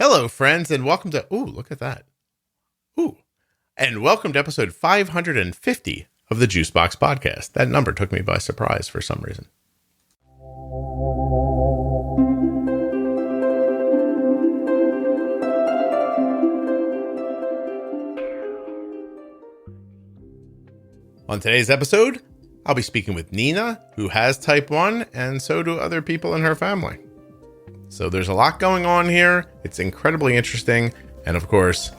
Hello, friends, and welcome to... Ooh, look at that. Ooh. And welcome to episode 550 of the Juicebox Podcast. That number took me by surprise for some reason. On today's episode, I'll be speaking with Nina, who has type 1, and so do other people in her family. So there's a lot going on here. It's incredibly interesting. And of course,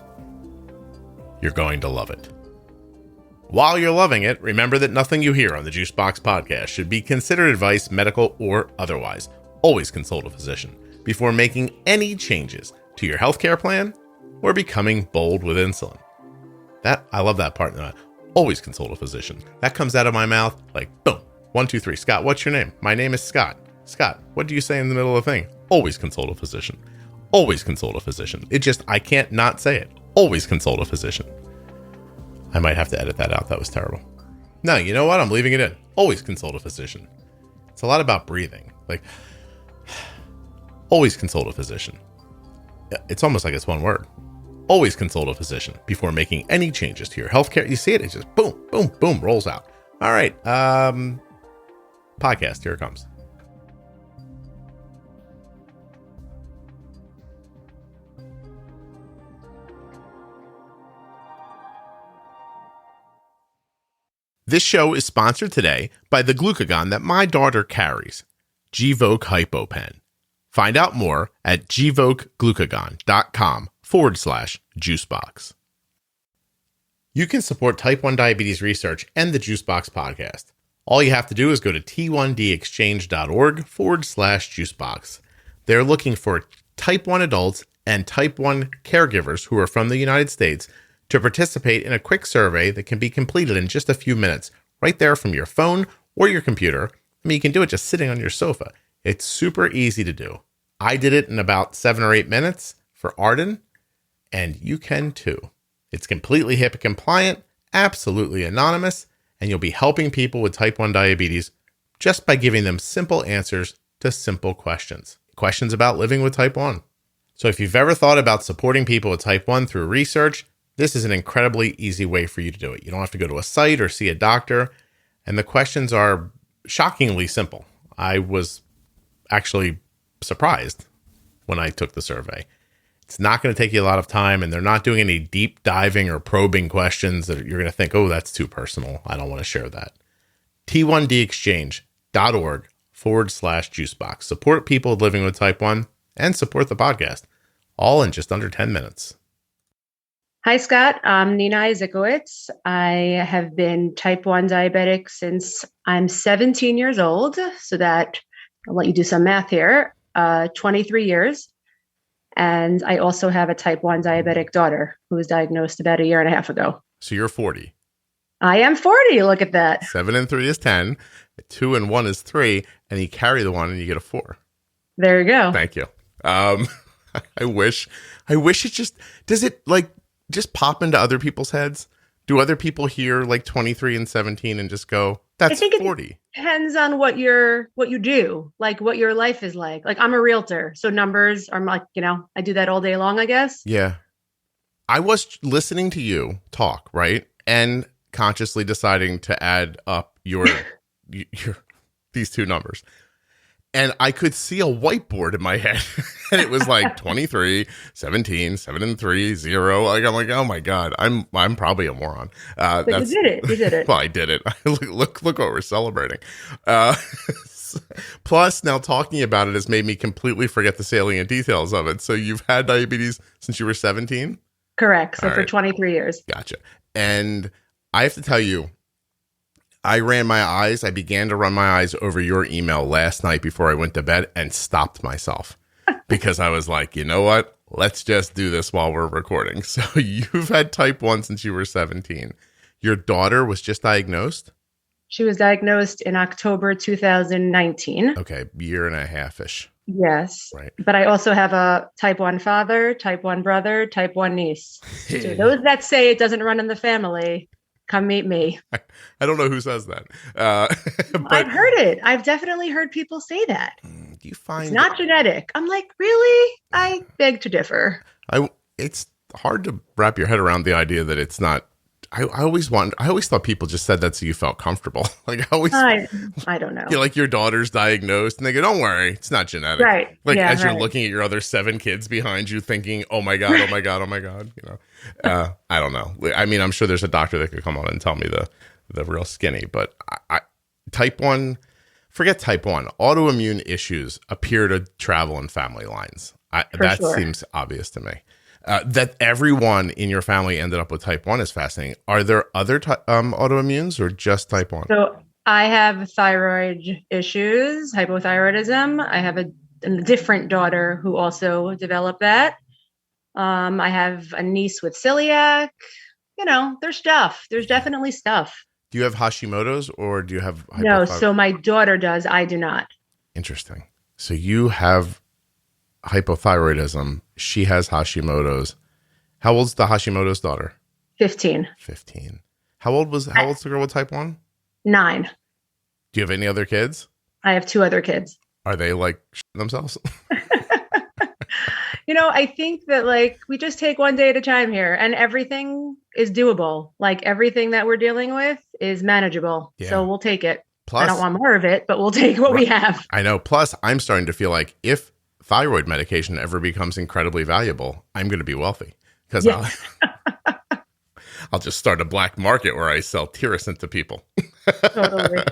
you're going to love it. While you're loving it, remember that nothing you hear on the Juicebox Podcast should be considered advice, medical or otherwise. Always consult a physician before making any changes to your healthcare plan or becoming bold with insulin. I love that part. Always consult a physician. That comes out of my mouth like, boom, 1, 2, 3. Scott, what's your name? My name is Scott. Scott, what do you say in the middle of the thing? Always consult a physician. Always consult a physician. I can't not say it. Always consult a physician. I might have to edit that out. That was terrible. No, you know what? I'm leaving it in. Always consult a physician. It's a lot about breathing. Like, always consult a physician. It's almost like it's one word. Always consult a physician before making any changes to your healthcare. You see it? It's just boom, boom, boom, rolls out. All right. Podcast. Here it comes. This show is sponsored today by the glucagon that my daughter carries, Gvoke HypoPen. Find out more at gvokeglucagon.com/juicebox. You can support type 1 diabetes research and the Juicebox Podcast. All you have to do is go to t1dexchange.org/juicebox. They're looking for type 1 adults and type 1 caregivers who are from the United States to participate in a quick survey that can be completed in just a few minutes, right there from your phone or your computer. I mean, you can do it just sitting on your sofa. It's super easy to do. I did it in about 7 or 8 minutes for Arden, and you can too. It's completely HIPAA compliant, absolutely anonymous, and you'll be helping people with type 1 diabetes just by giving them simple answers to simple questions. Questions about living with type 1. So if you've ever thought about supporting people with type 1 through research, this is an incredibly easy way for you to do it. You don't have to go to a site or see a doctor. And the questions are shockingly simple. I was actually surprised when I took the survey. It's not going to take you a lot of time, and they're not doing any deep diving or probing questions that you're going to think, oh, that's too personal. I don't want to share that. t1dexchange.org/juicebox. Support people living with type 1 and support the podcast, all in just under 10 minutes. Hi, Scott. I'm Nina Izikowicz. I have been type 1 diabetic since I'm 17 years old. So that, I'll let you do some math here, 23 years. And I also have a type 1 diabetic daughter who was diagnosed about 1.5 years ago. So you're 40. I am 40. Look at that. 7 and 3 is 10. 2 and 1 is 3. And you carry the 1 and you get a 4. There you go. Thank you. I wish it does it just pop into other people's heads? Do other people hear like 23 and 17 and just go, that's 40? It depends on what you do, like what your life is like. Like, I'm a realtor, so numbers are like, I do that all day long, I guess. Yeah. I was listening to you talk, right? And consciously deciding to add up your these two numbers. And I could see a whiteboard in my head. And it was like 23, 17, 7 and 3, 0. Like, I'm like, oh my God, I'm probably a moron. But you did it. You did it. Well, I did it. Look what we're celebrating. Plus, now talking about it has made me completely forget the salient details of it. So you've had diabetes since you were 17? Correct. So All for right. 23 years. Gotcha. And I have to tell you, I began to run my eyes over your email last night before I went to bed and stopped myself because I was like, you know what? Let's just do this while we're recording. So you've had type 1 since you were 17. Your daughter was just diagnosed? She was diagnosed in October 2019. Okay, 1.5-ish. Yes. Right. But I also have a type 1 father, type 1 brother, type 1 niece. So those that say it doesn't run in the family Come meet me. I don't know who says that. But I've heard it. I've definitely heard people say that. do you find it's not genetic? I'm like, really? I beg to differ. It's hard to wrap your head around the idea that it's not. I always thought people just said that so you felt comfortable. Like I don't know. Like your daughter's diagnosed and they go, don't worry, it's not genetic. Right. Like as you're looking at your other 7 kids behind you thinking, oh my God, oh my God, oh my God. I don't know. I mean, I'm sure there's a doctor that could come on and tell me the real skinny, but type 1, forget type 1, autoimmune issues appear to travel in family lines. Seems obvious to me. That everyone in your family ended up with type 1 is fascinating. Are there other autoimmunes or just type 1? So I have thyroid issues, hypothyroidism. I have a different daughter who also developed that. I have a niece with celiac. There's stuff. There's definitely stuff. Do you have Hashimoto's or do you have No, so my daughter does. I do not. Interesting. So you have hypothyroidism. She has Hashimoto's. How old's the Hashimoto's daughter? 15. How old's the girl with type 1? 9. Do you have any other kids? I have 2 other kids. Are they like themselves? I think that we just take one day at a time here and everything is doable. Like everything that we're dealing with is manageable. Yeah. So we'll take it. Plus, I don't want more of it, but we'll take what we have. I know. Plus, I'm starting to feel like if thyroid medication ever becomes incredibly valuable, I'm going to be wealthy because I'll just start a black market where I sell Tirosint to people. Totally.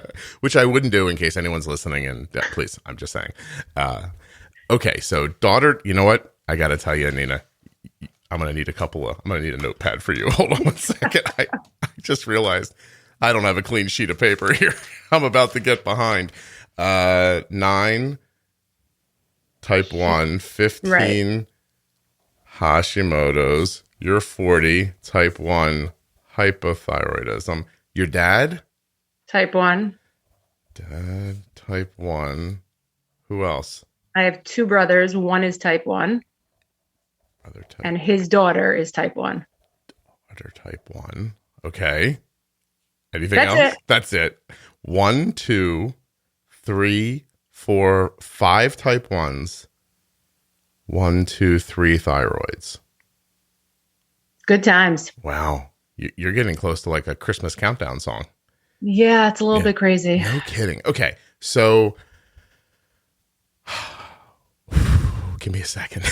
Which I wouldn't do in case anyone's listening. And please, I'm just saying. Okay, so daughter, you know what? I got to tell you, Nina, I'm going to need a notepad for you. Hold on one second. I just realized I don't have a clean sheet of paper here. I'm about to get behind. 9, type 1, 15, right. Hashimoto's. You're 40, type 1, hypothyroidism. Your dad? Type 1. Dad, type 1. Who else? I have 2 brothers. One is type 1. And his daughter is type 1. Daughter type 1. Okay. Anything else? That's it. 1, 2, 3, 4, 5 type 1s. 1, 2, 3 thyroids. Good times. Wow. You're getting close to like a Christmas countdown song. Yeah, it's a little bit crazy. No kidding. Okay. So give me a second.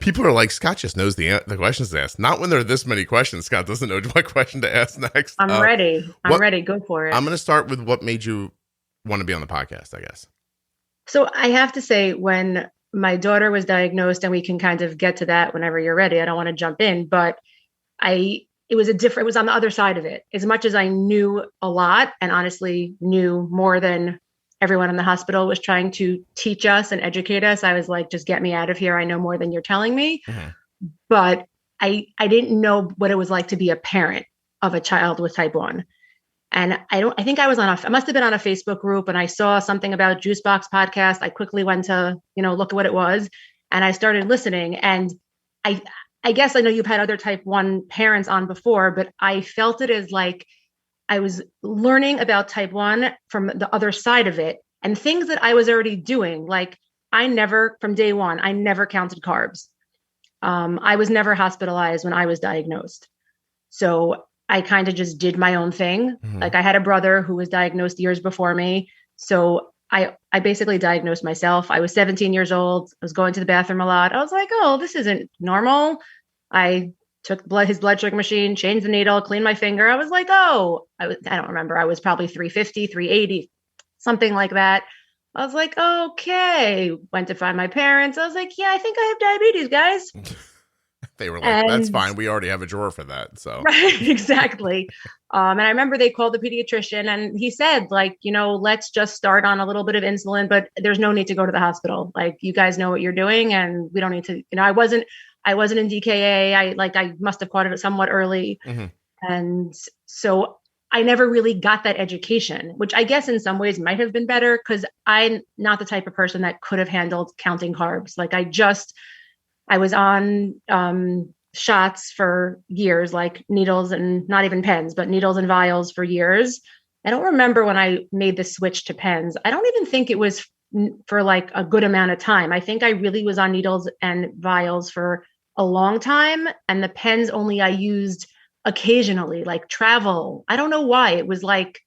People are like, Scott just knows the questions to ask. Not when there are this many questions. Scott doesn't know what question to ask next. I'm ready. I'm ready. Go for it. I'm going to start with what made you want to be on the podcast, I guess. So I have to say, when my daughter was diagnosed, and we can kind of get to that whenever you're ready. I don't want to jump in, but it was on the other side of it. As much as I knew a lot and honestly knew more than everyone in the hospital was trying to teach us and educate us, I was like, just get me out of here. I know more than you're telling me. Mm-hmm. But I didn't know what it was like to be a parent of a child with type 1. And I think I must have been on a Facebook group, and I saw something about Juicebox Podcast. I quickly went to, look at what it was, and I started listening. And I guess I know you've had other type 1 parents on before, but I felt it as like I was learning about type 1 from the other side of it, and things that I was already doing. Like from day one, I never counted carbs. I was never hospitalized when I was diagnosed. So I kind of just did my own thing. Mm-hmm. Like I had a brother who was diagnosed years before me. So I basically diagnosed myself. I was 17 years old. I was going to the bathroom a lot. I was like, oh, this isn't normal. I took his blood sugar machine, changed the needle, cleaned my finger. I was like, oh, I don't remember. I was probably 350, 380, something like that. I was like, okay. Went to find my parents. I was like, yeah, I think I have diabetes, guys. They were like, that's fine. We already have a drawer for that. So right, exactly. And I remember they called the pediatrician, and he said, like, let's just start on a little bit of insulin, but there's no need to go to the hospital. Like, you guys know what you're doing, and we don't need to. I wasn't in DKA. I must have caught it somewhat early, mm-hmm. And so I never really got that education, which I guess in some ways might have been better, because I'm not the type of person that could have handled counting carbs. Like I was on shots for years, like needles and not even pens, but needles and vials for years. I don't remember when I made the switch to pens. I don't even think it was for like a good amount of time. I think I really was on needles and vials for a long time. And the pens only I used occasionally, like travel. I don't know why. It was like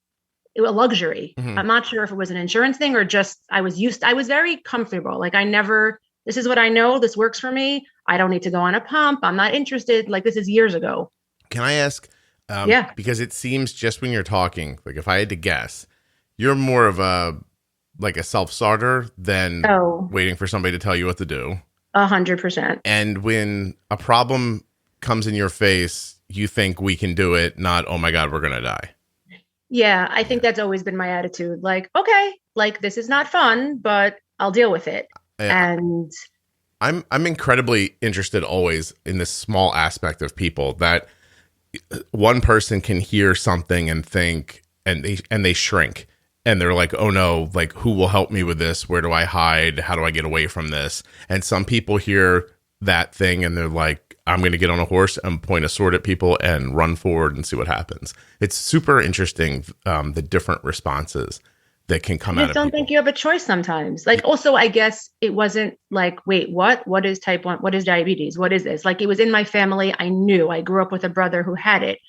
a luxury. Mhm. I'm not sure if it was an insurance thing or just I was very comfortable. Like this is what I know. This works for me. I don't need to go on a pump. I'm not interested. Like this is years ago. Can I ask? Yeah. Because it seems just when you're talking, like if I had to guess, you're more of a self-starter than waiting for somebody to tell you what to do. 100%. And when a problem comes in your face, you think we can do it, not, oh my God, we're going to die. Yeah, I think that's always been my attitude. Like, okay, like this is not fun, but I'll deal with it. And I'm incredibly interested always in this small aspect of people that one person can hear something and think, and they shrink, and they're like, oh no, like who will help me with this? Where do I hide? How do I get away from this? And some people hear that thing and they're like, I'm going to get on a horse and point a sword at people and run forward and see what happens. It's super interesting, the different responses that can come out of people. I don't think you have a choice sometimes. Like, also, I guess it wasn't like, wait, what? What is type 1? What is diabetes? What is this? Like, it was in my family. I knew. I grew up with a brother who had it.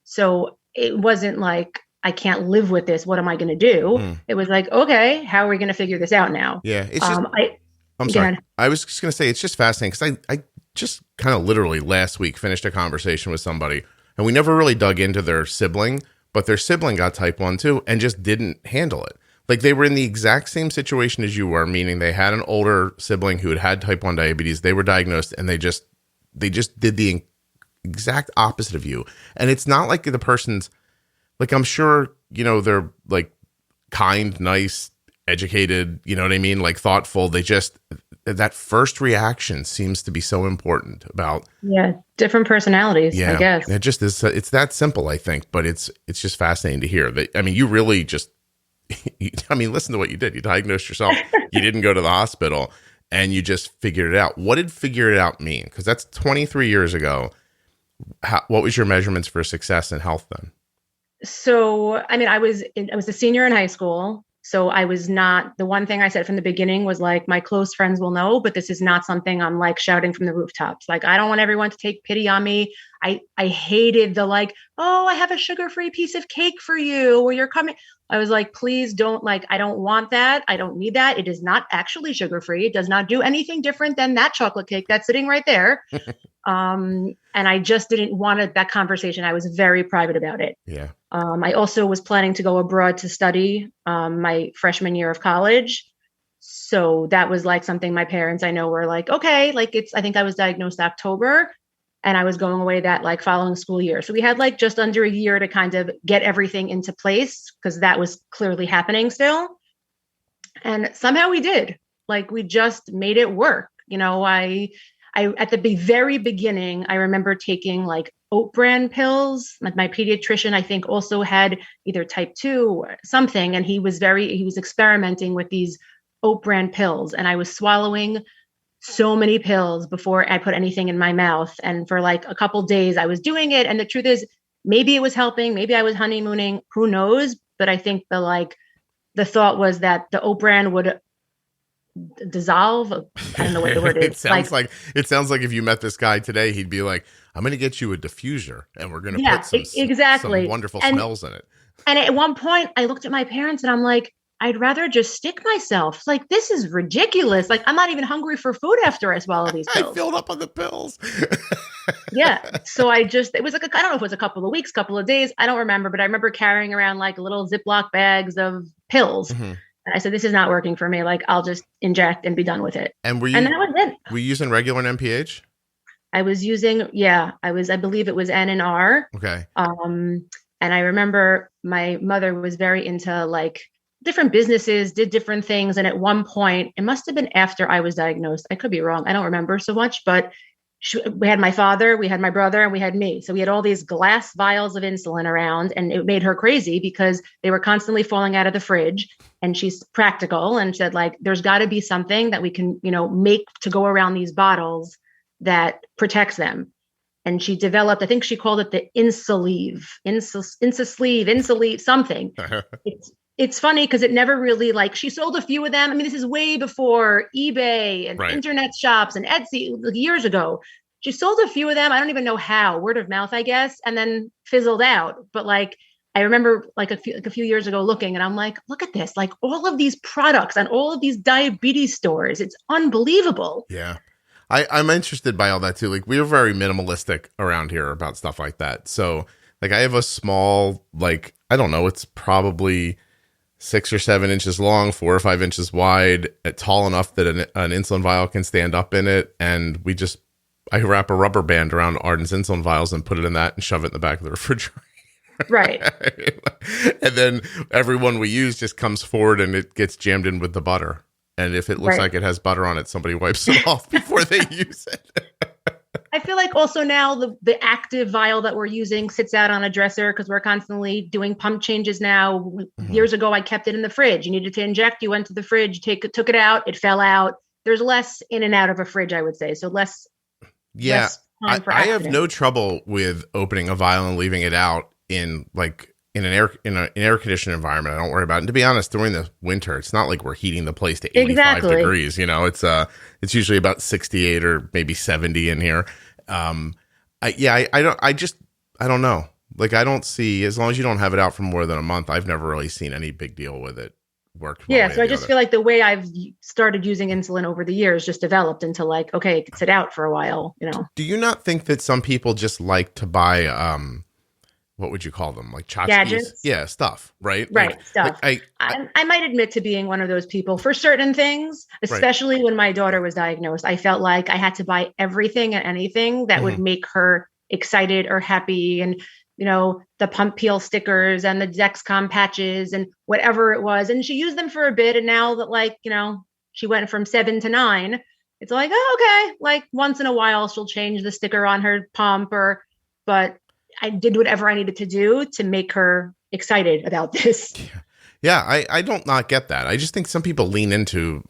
So it wasn't like, I can't live with this. What am I going to do? It was like, okay, how are we going to figure this out now? Yeah. It's just, I'm sorry. I was just going to say, it's just fascinating because I just kind of literally last week finished a conversation with somebody and we never really dug into their sibling, but their sibling got type 1 too and just didn't handle it. Like they were in the exact same situation as you were, meaning they had an older sibling who had type 1 diabetes. They were diagnosed and they just did the exact opposite of you. And it's not like the person's like, I'm sure, they're like kind, nice, educated, you know what I mean? Like thoughtful. They just, that first reaction seems to be so important about. Yeah. Different personalities, I guess. It just is. It's that simple, I think, but it's just fascinating to hear that. I mean, you really just, listen to what you did. You diagnosed yourself. You didn't go to the hospital and you just figured it out. What did figure it out mean? Because that's 23 years ago. What was your measurements for success and health then? So, I was a senior in high school. So I was not, the one thing I said from the beginning was like, my close friends will know, but this is not something I'm like shouting from the rooftops. Like, I don't want everyone to take pity on me. I hated the like, oh, I have a sugar-free piece of cake for you or you're coming. I was like, please don't, like, I don't want that. I don't need that. It is not actually sugar-free. It does not do anything different than that chocolate cake that's sitting right there. And I just didn't want that conversation. I was very private about it. Yeah. I also was planning to go abroad to study my freshman year of college. So that was like something my parents, I know, were like, okay, like I think I was diagnosed October and I was going away that like following school year. So we had like just under a year to kind of get everything into place because that was clearly happening still. And somehow we did. Like we just made it work. I at the very beginning, I remember taking like oat bran pills. Like my pediatrician, I think also had either type 2 or something. And he was experimenting with these oat bran pills. And I was swallowing so many pills before I put anything in my mouth. And for like a couple days I was doing it. And the truth is, maybe it was helping, maybe I was honeymooning, who knows? But I think the thought was that the oat bran would dissolve. I don't know what the word is. It sounds like if you met this guy today, he'd be like, I'm going to get you a diffuser and we're going to put some wonderful smells in it. And at one point I looked at my parents and I'm like, I'd rather just stick myself. Like, this is ridiculous. Like, I'm not even hungry for food after I swallow these pills. I filled up on the pills. Yeah. So it was like, I don't know if it was a couple of weeks, couple of days. I don't remember, but I remember carrying around like little Ziploc bags of pills. Mm-hmm. And I said, this is not working for me. Like, I'll just inject and be done with it. And that was it. Were you using regular NPH? I was using, I believe it was N and R. Okay. And I remember my mother was very into like different businesses, did different things. And at one point, it must have been after I was diagnosed. I could be wrong. I don't remember so much, but we had my father, we had my brother, and we had me. So we had all these glass vials of insulin around, and it made her crazy because they were constantly falling out of the fridge. And she's practical and said, like, there's got to be something that we can, make to go around these bottles that protects them. and she developed, I think she called it the Insuleve, something. It's funny because it never really, like, she sold a few of them. I mean, this is way before eBay and internet shops and Etsy, like, years ago. She sold a few of them. I don't even know how, word of mouth, I guess, and then fizzled out. But like, I remember like a few years ago looking, and I'm like, look at this, like all of these products and all of these diabetes stores. It's unbelievable. Yeah. I'm interested by all that too. Like, we're very minimalistic around here about stuff like that. So like, I have a small, like, I don't know, it's probably 6 or 7 inches long, 4 or 5 inches wide, tall enough that an insulin vial can stand up in it. And I wrap a rubber band around Arden's insulin vials and put it in that and shove it in the back of the refrigerator. Right. And then everyone we use just comes forward and it gets jammed in with the butter. And if it looks like it has butter on it, somebody wipes it off before they use it. I feel like also now the active vial that we're using sits out on a dresser because we're constantly doing pump changes now. Mm-hmm. Years ago, I kept it in the fridge. You needed to inject, you went to the fridge, took it out, it fell out. There's less in and out of a fridge, I would say. So less. Yeah, less time for I have no trouble with opening a vial and leaving it out in an air conditioned environment. I don't worry about it. And to be honest, during the winter, it's not like we're heating the place to 85 degrees. You know, it's usually about 68 or maybe 70 in here. I don't know. Like, I don't see, as long as you don't have it out for more than a month, I've never really seen any big deal with it. Yeah, so I just feel like the way I've started using insulin over the years just developed into like, okay, it could sit out for a while, you know. Do you not think that some people just like to buy what would you call them? Like tchotchkes? Gadgets? Yeah, stuff, right? Right, stuff. Like I might admit to being one of those people for certain things, especially when my daughter was diagnosed. I felt like I had to buy everything and anything that would make her excited or happy. And, you know, the pump peel stickers and the Dexcom patches and whatever it was. And she used them for a bit. And now that, like, you know, she went from 7 to 9, it's like, oh, okay. Like once in a while, she'll change the sticker on her pump but I did whatever I needed to do to make her excited about this. Yeah, I don't not get that. I just think some people lean into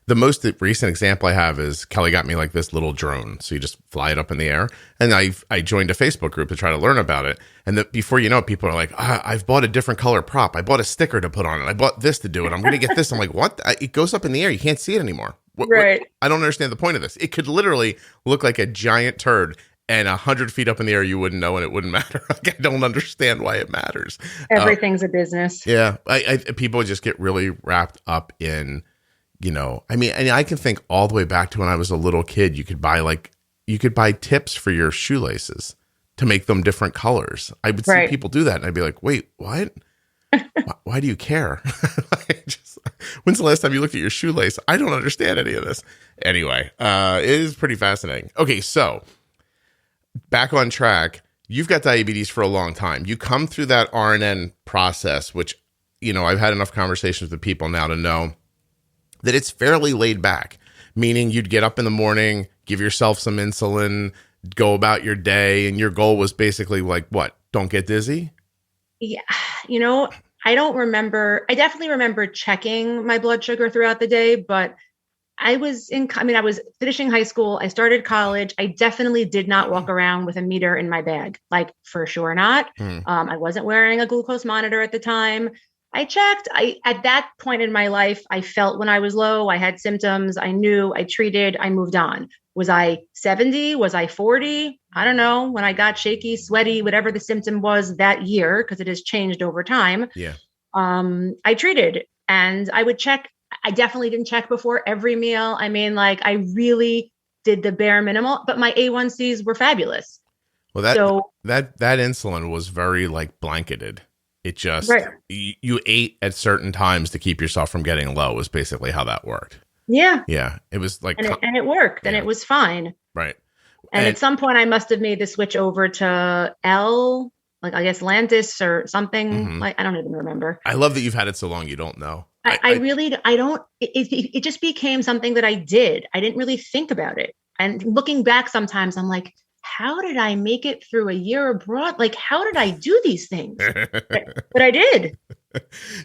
the most recent example I have is Kelly got me like this little drone. So you just fly it up in the air. And I joined a Facebook group to try to learn about it. And before you know it, people are like, I've bought a different color prop. I bought a sticker to put on it. I bought this to do it. I'm going to get this. I'm like, what? It goes up in the air. You can't see it anymore. Right. I don't understand the point of this. It could literally look like a giant turd. And 100 feet up in the air, you wouldn't know, and it wouldn't matter. Like, I don't understand why it matters. Everything's a business. Yeah, people just get really wrapped up in, you know. I mean, and I can think all the way back to when I was a little kid. You could buy tips for your shoelaces to make them different colors. I would see people do that, and I'd be like, "Wait, what? Why do you care? When's the last time you looked at your shoelace? I don't understand any of this." Anyway, it is pretty fascinating. Okay, so. Back on track, you've got diabetes for a long time. You come through that RNN process, which, you know, I've had enough conversations with people now to know that it's fairly laid back, meaning you'd get up in the morning, give yourself some insulin, go about your day, and your goal was basically like, what? Don't get dizzy? Yeah. You know, I definitely remember checking my blood sugar throughout the day, but I was finishing high school. I started college. I definitely did not walk around with a meter in my bag, like for sure not. I wasn't wearing a glucose monitor at the time. I checked. At that point in my life, I felt when I was low, I had symptoms. I knew, I treated, I moved on. Was I 70? Was I 40? I don't know. When I got shaky, sweaty, whatever the symptom was that year, because it has changed over time. Yeah. I treated, and I would check. I definitely didn't check before every meal. I mean, like, I really did the bare minimal, but my A1Cs were fabulous. Well, that insulin was very like blanketed. It just, you ate at certain times to keep yourself from getting low is basically how that worked. Yeah. Yeah. It was like, and it worked and it was fine. Right. And at some point I must've made the switch over to like, I guess Lantus or something. Like, I don't even remember. I love that you've had it so long. You don't know. I don't, it just became something that I did. I didn't really think about it. And looking back sometimes I'm like, how did I make it through a year abroad? Like, how did I do these things? But I did.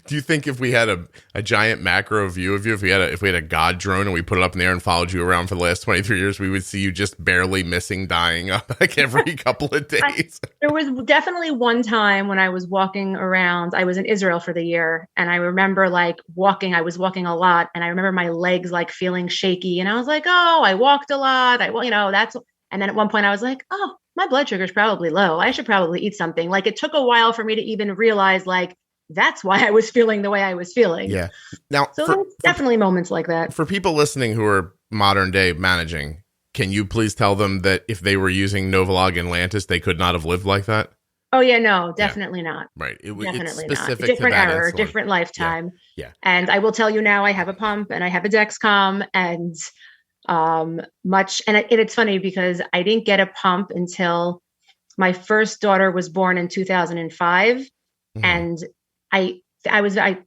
Do you think if we had a giant macro view of you, if we had a God drone and we put it up in the air and followed you around for the last 23 years, we would see you just barely missing dying like every couple of days? There was definitely one time when I was walking around. I was in Israel for the year, and I remember like walking. I was walking a lot, and I remember my legs like feeling shaky, and I was like, "Oh, I walked a lot. That's." And then at one point, I was like, "Oh, my blood sugar is probably low. I should probably eat something." Like it took a while for me to even realize like that's why I was feeling the way I was feeling. Yeah. Now, so there's definitely moments like that. For people listening who are modern day managing, can you please tell them that if they were using Novolog and Lantus, they could not have lived like that? Oh yeah, no, definitely not. Right. Definitely it's specific not. Different to that era, insulin. different lifetime. Yeah. And I will tell you now, I have a pump and I have a Dexcom, and it's funny because I didn't get a pump until my first daughter was born in 2005. Mm-hmm. And I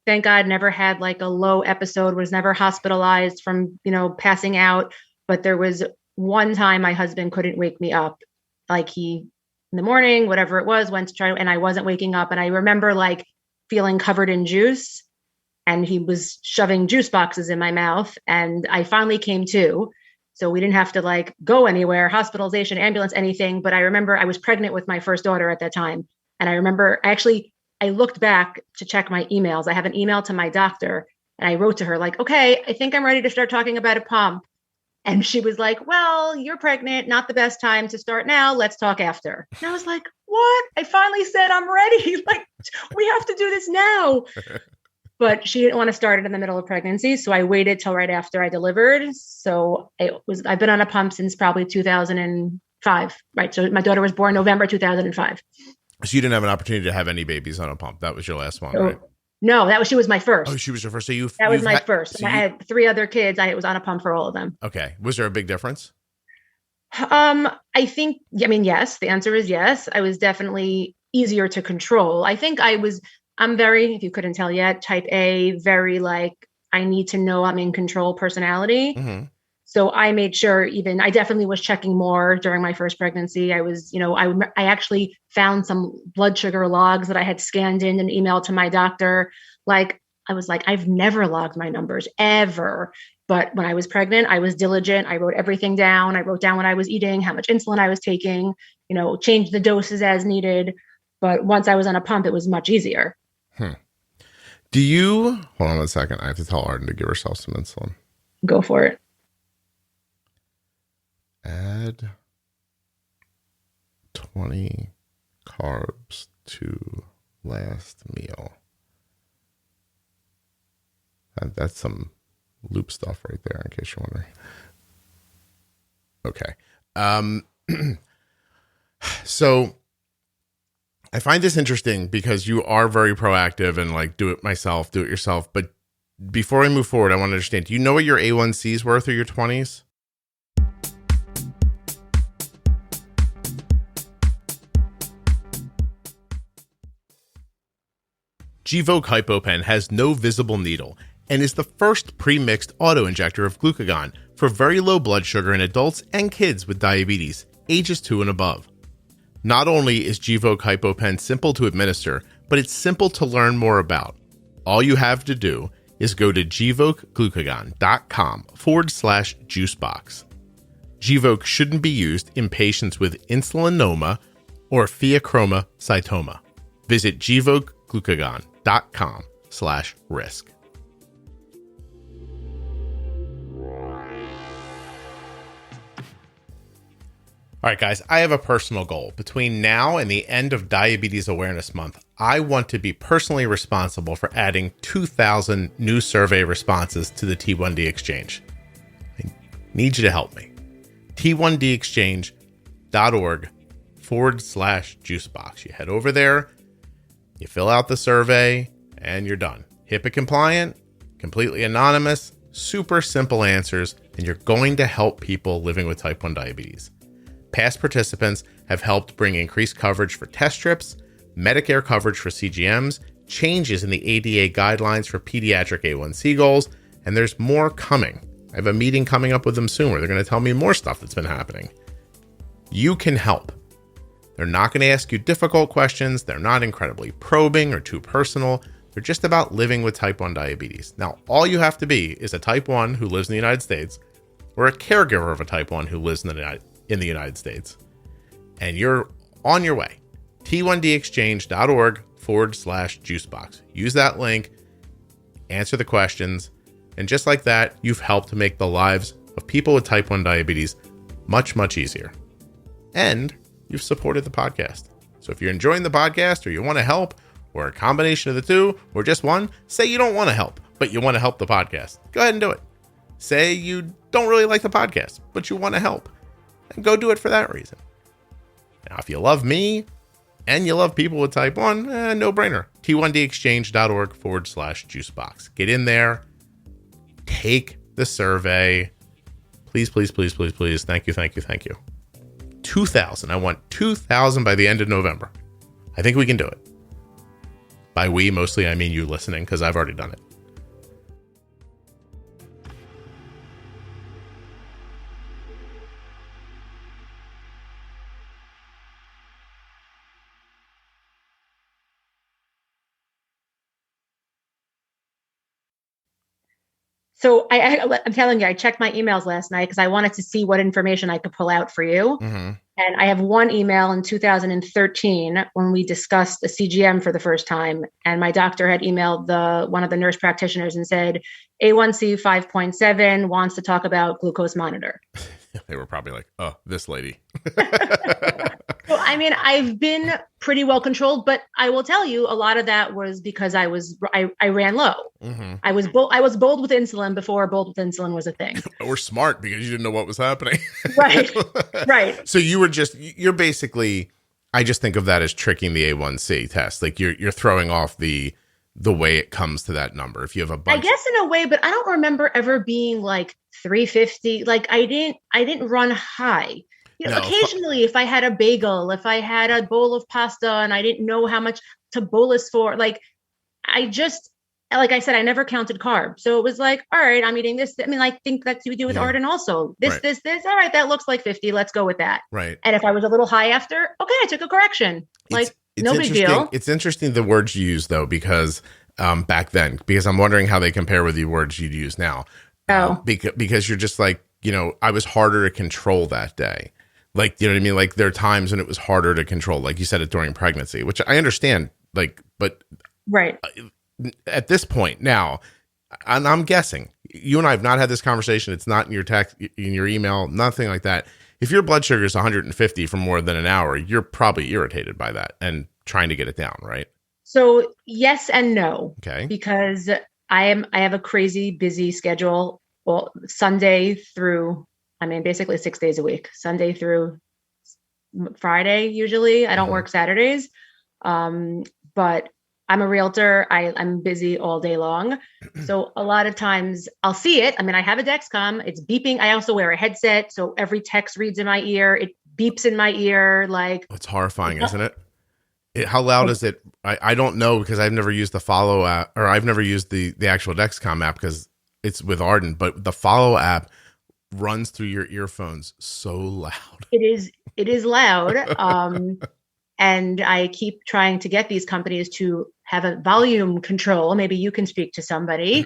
thank God never had like a low episode, was never hospitalized from, passing out. But there was one time my husband couldn't wake me up, like he in the morning, whatever it was, went to try, and I wasn't waking up. And I remember like feeling covered in juice, and he was shoving juice boxes in my mouth, and I finally came to. So we didn't have to like go anywhere, hospitalization, ambulance, anything. But I remember I was pregnant with my first daughter at that time. And I remember I looked back to check my emails. I have an email to my doctor, and I wrote to her like, okay, I think I'm ready to start talking about a pump. And she was like, well, you're pregnant, not the best time to start now. Let's talk after. And I was like, what? I finally said I'm ready. Like, we have to do this now. But she didn't want to start it in the middle of pregnancy. So I waited till right after I delivered. So I've been on a pump since probably 2005, right? So my daughter was born November 2005. So you didn't have an opportunity to have any babies on a pump. That was your last one, right? No, she was my first. Oh, she was your first. That was my first. So I had 3 other kids. I was on a pump for all of them. Okay. Was there a big difference? I think, yes, the answer is yes. I was definitely easier to control. I think I'm very, if you couldn't tell yet, type A, very like, I need to know I'm in control personality. Mm-hmm. So I made sure I definitely was checking more during my first pregnancy. I was, I actually found some blood sugar logs that I had scanned in an email to my doctor. Like, I was like, I've never logged my numbers ever. But when I was pregnant, I was diligent. I wrote everything down. I wrote down what I was eating, how much insulin I was taking, changed the doses as needed. But once I was on a pump, it was much easier. Hold on 1 second. I have to tell Arden to give herself some insulin. Go for it. Add 20 carbs to last meal. That's some loop stuff right there, in case you're wondering. Okay. So I find this interesting because you are very proactive and like do it yourself. But before I move forward, I want to understand, do you know what your A1Cs were through your 20s? Gvoke HypoPen has no visible needle and is the first pre-mixed auto-injector of glucagon for very low blood sugar in adults and kids with diabetes, ages 2 and above. Not only is Gvoke HypoPen simple to administer, but it's simple to learn more about. All you have to do is go to gvokeglucagon.com/juicebox. Gvoke shouldn't be used in patients with insulinoma or pheochromocytoma. Visit gvokeglucagon.com/risk. All right, guys, I have a personal goal. Between now and the end of Diabetes Awareness Month, I want to be personally responsible for adding 2,000 new survey responses to the T1D Exchange. I need you to help me. T1dexchange.org/juicebox. You head over there, you fill out the survey, and you're done. HIPAA compliant, completely anonymous, super simple answers, and you're going to help people living with type 1 diabetes. Past participants have helped bring increased coverage for test strips, Medicare coverage for CGMs, changes in the ADA guidelines for pediatric A1C goals, and there's more coming. I have a meeting coming up with them soon where they're going to tell me more stuff that's been happening. You can help. They're not going to ask you difficult questions. They're not incredibly probing or too personal. They're just about living with type 1 diabetes. Now, all you have to be is a type 1 who lives in the United States or a caregiver of a type 1 who lives in the United States. And you're on your way. T1dexchange.org/juicebox. Use that link, answer the questions, and just like that, you've helped to make the lives of people with type 1 diabetes much, much easier. And you've supported the podcast. So if you're enjoying the podcast or you want to help, or a combination of the two, or just one, say you don't want to help, but you want to help the podcast. Go ahead and do it. Say you don't really like the podcast, but you want to help, and go do it for that reason. Now, if you love me and you love people with type 1, no brainer. T1dexchange.org/juicebox. Get in there, take the survey. Please, please, please, please, please. Thank you, thank you, thank you. 2,000. I want 2,000 by the end of November. I think we can do it. By we, mostly I mean you listening, because I've already done it. So I'm telling you, I checked my emails last night because I wanted to see what information I could pull out for you. Mm-hmm. And I have one email in 2013 when we discussed the CGM for the first time. And my doctor had emailed one of the nurse practitioners and said, A1C 5.7, wants to talk about glucose monitor. They were probably like, oh, this lady. So, I mean, I've been pretty well controlled, but I will tell you a lot of that was because I ran low. Mm-hmm. I was bold with insulin before bold with insulin was a thing. Or smart because you didn't know what was happening. Right. So you're basically, I just think of that as tricking the A1C test. Like you're throwing off the way it comes to that number. If you have a bunch, I guess in a way, but I don't remember ever being like 350. Like I didn't run high. You know, occasionally if I had a bagel, if I had a bowl of pasta and I didn't know how much to bolus for, like I said, I never counted carbs. So it was like, all right, I'm eating this. I mean, I think that's what we do with Arden also. This. All right, that looks like 50. Let's go with that. Right. And if I was a little high after, okay, I took a correction. Like no big deal. It's interesting the words you use though, because back then, because I'm wondering how they compare with the words you'd use now. Because you're just like, you know, I was harder to control that day. Like, you know what I mean? Like there are times when it was harder to control. Like you said it during pregnancy, which I understand. Like, but right. At this point now, and I'm guessing you and I have not had this conversation. It's not in your text, in your email, nothing like that. If your blood sugar is 150 for more than an hour, you're probably irritated by that and trying to get it down, right? So yes and no. Okay. Because I have a crazy busy schedule. Well, Sunday through, I mean, basically 6 days a week, Sunday through Friday. Usually I don't work Saturdays. But I'm a realtor. I'm busy all day long. So a lot of times I'll see it. I mean, I have a Dexcom, it's beeping. I also wear a headset. So every text reads in my ear. It beeps in my ear. Like it's horrifying, isn't it? How loud is it? I don't know because I've never used the Follow app, or I've never used the actual Dexcom app because it's with Arden, but the Follow app runs through your earphones so loud. It is loud. And I keep trying to get these companies to have a volume control. Maybe you can speak to somebody.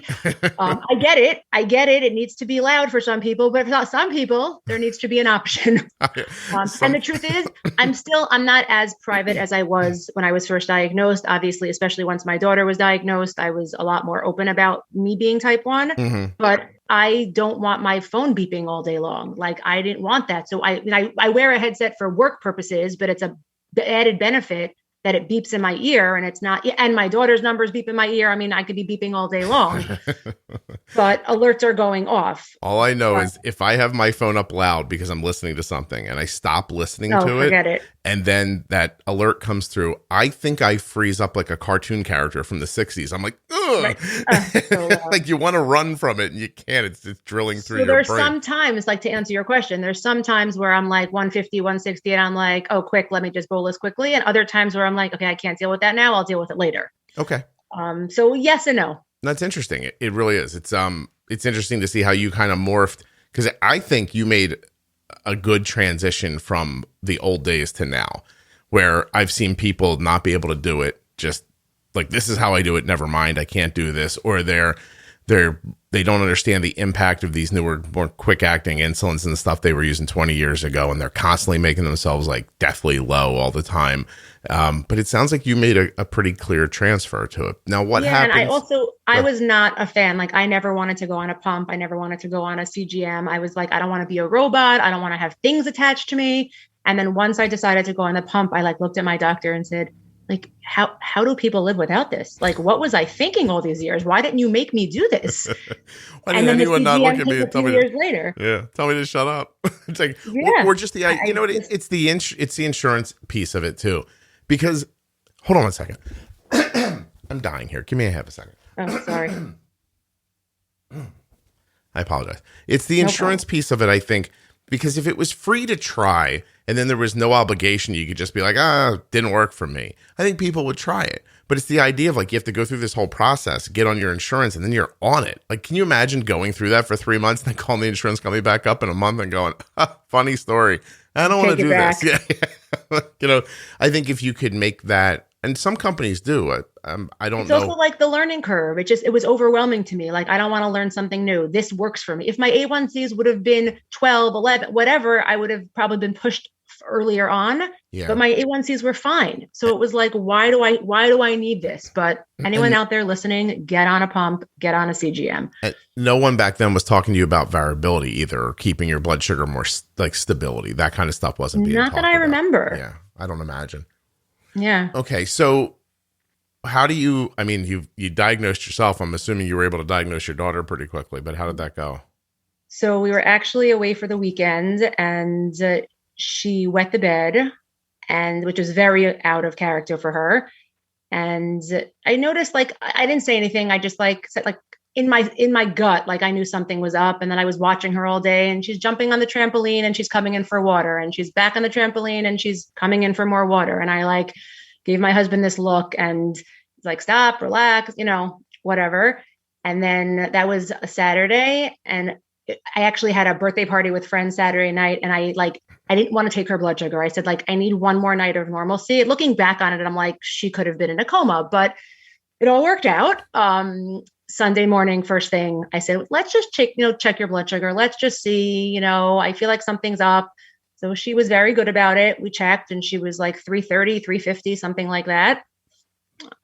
I get it. It needs to be loud for some people, but for not some people, there needs to be an option. And the truth is, I'm not as private as I was when I was first diagnosed. Obviously, especially once my daughter was diagnosed, I was a lot more open about me being type 1, but I don't want my phone beeping all day long. Like I didn't want that. So I wear a headset for work purposes, but it's the added benefit that it beeps in my ear, and it's not, and my daughter's numbers beep in my ear. I mean, I could be beeping all day long, but alerts are going off. All I know is if I have my phone up loud because I'm listening to something and I stop listening to forget it, and then that alert comes through, I think I freeze up like a cartoon character from the 60s. I'm like, ugh. Right. Like you want to run from it and you can't. It's drilling through your brain. There's sometimes, like to answer your question, there's some times where I'm like 150, 160, and I'm like, oh, quick, let me just bolus quickly. And other times where I'm like, okay, I can't deal with that now. I'll deal with it later. Okay. So yes and no. That's interesting. It really is. It's interesting to see how you kind of morphed, because I think you made a good transition from the old days to now, where I've seen people not be able to do it. Just like, this is how I do it. Never mind. I can't do this. Or they don't understand the impact of these newer, more quick acting insulins and stuff they were using 20 years ago. And they're constantly making themselves like deathly low all the time. But it sounds like you made a pretty clear transfer to it. Now, what happens? And I was not a fan. Like, I never wanted to go on a pump. I never wanted to go on a CGM. I was like, I don't want to be a robot. I don't want to have things attached to me. And then once I decided to go on the pump, I like looked at my doctor and said, like, how do people live without this? Like, what was I thinking all these years? Why didn't you make me do this? Why didn't anyone not look at me and tell me years later? Yeah, tell me to shut up. It's like, yeah. or just the, you know what? It's the insurance piece of it too, because hold on a second, I'm dying here. Give me a half a second. Oh, sorry. I apologize. It's the insurance piece of it, I think, because if it was free to try and then there was no obligation, you could just be like, didn't work for me, I think people would try it. But it's the idea of like, you have to go through this whole process, get on your insurance, and then you're on it. Like, can you imagine going through that for 3 months and then calling the insurance company back up in a month and going, funny story, I don't want to do this. Yeah. You know, I think if you could make that, and some companies do, I don't know. It's also like the learning curve. It was overwhelming to me. Like, I don't want to learn something new. This works for me. If my A1Cs would have been 12, 11, whatever, I would have probably been pushed earlier on, but my A1Cs were fine. So it was like, why do I need this? But anyone out there listening, get on a pump, get on a CGM. No one back then was talking to you about variability either, or keeping your blood sugar more like stability. That kind of stuff wasn't being not that I remember. Yeah, I don't imagine. Yeah. Okay, so how do you? I mean, you diagnosed yourself. I'm assuming you were able to diagnose your daughter pretty quickly. But how did that go? So we were actually away for the weekend, and she wet the bed, and which was very out of character for her. And I noticed, like, I didn't say anything. I just like said, like, in my gut, like, I knew something was up. And then I was watching her all day, and she's jumping on the trampoline and she's coming in for water, and she's back on the trampoline and she's coming in for more water. And I like gave my husband this look, and he's like, stop, relax, you know, whatever. And then that was a Saturday, and I actually had a birthday party with friends Saturday night, and I didn't want to take her blood sugar. I said, like, I need one more night of normalcy. Looking back on it, I'm like, she could have been in a coma, but it all worked out. Sunday morning, first thing, I said, let's just check your blood sugar. Let's just see, I feel like something's up. So she was very good about it. We checked, and she was like 330, 350, something like that.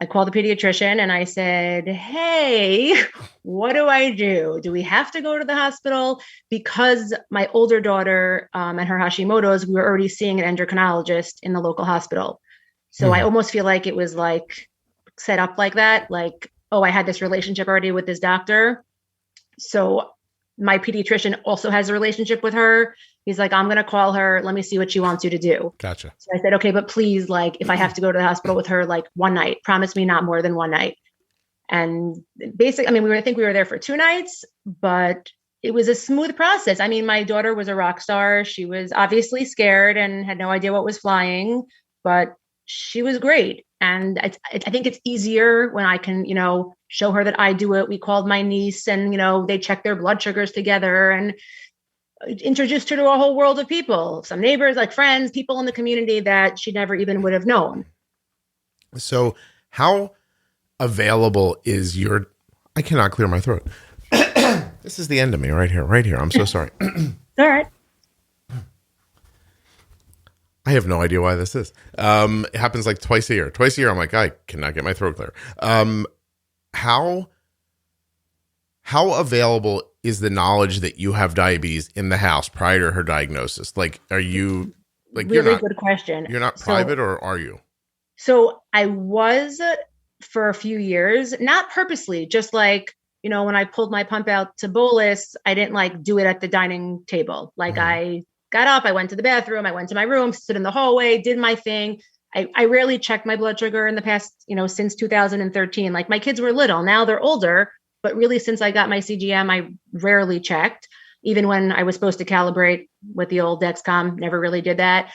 I called the pediatrician and I said, hey, what do I do? Do we have to go to the hospital? Because my older daughter and her Hashimoto's, we were already seeing an endocrinologist in the local hospital. So I almost feel like it was like set up like that. Like, oh, I had this relationship already with this doctor. So my pediatrician also has a relationship with her. He's like, I'm going to call her. Let me see what she wants you to do. Gotcha. So I said, okay, but please, like, if I have to go to the hospital with her, like, one night, promise me not more than one night. And basically, I mean, I think we were there for 2 nights, but it was a smooth process. I mean, my daughter was a rock star. She was obviously scared and had no idea what was flying, but she was great. And I think it's easier when I can, show her that I do it. We called my niece, and, they checked their blood sugars together and introduced her to a whole world of people, some neighbors, like friends, people in the community that she never even would have known. So how available is I cannot clear my throat. This is the end of me right here. I'm so sorry. All right. I have no idea why this is. It happens like twice a year. I'm like, I cannot get my throat clear. How available is the knowledge that you have diabetes in the house prior to her diagnosis? Like, are you like, really good question. You're not private, or are you? So I was for a few years, not purposely, just like, when I pulled my pump out to bolus, I didn't like do it at the dining table. Like I got up, I went to the bathroom, I went to my room, stood in the hallway, did my thing. I rarely checked my blood sugar in the past, since 2013. Like, my kids were little, now they're older, but really since I got my CGM, I rarely checked. Even when I was supposed to calibrate with the old Dexcom, never really did that.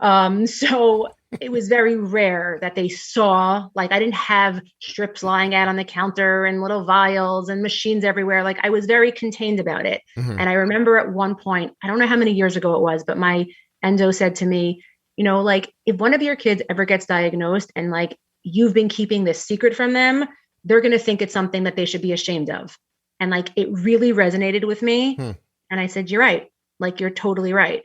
So it was very rare that they saw, like, I didn't have strips lying out on the counter and little vials and machines everywhere. Like, I was very contained about it. And I remember at one point, I don't know how many years ago it was, but my endo said to me, like, if one of your kids ever gets diagnosed and like you've been keeping this secret from them, they're going to think it's something that they should be ashamed of. And like, it really resonated with me. And I said, you're right. Like, you're totally right.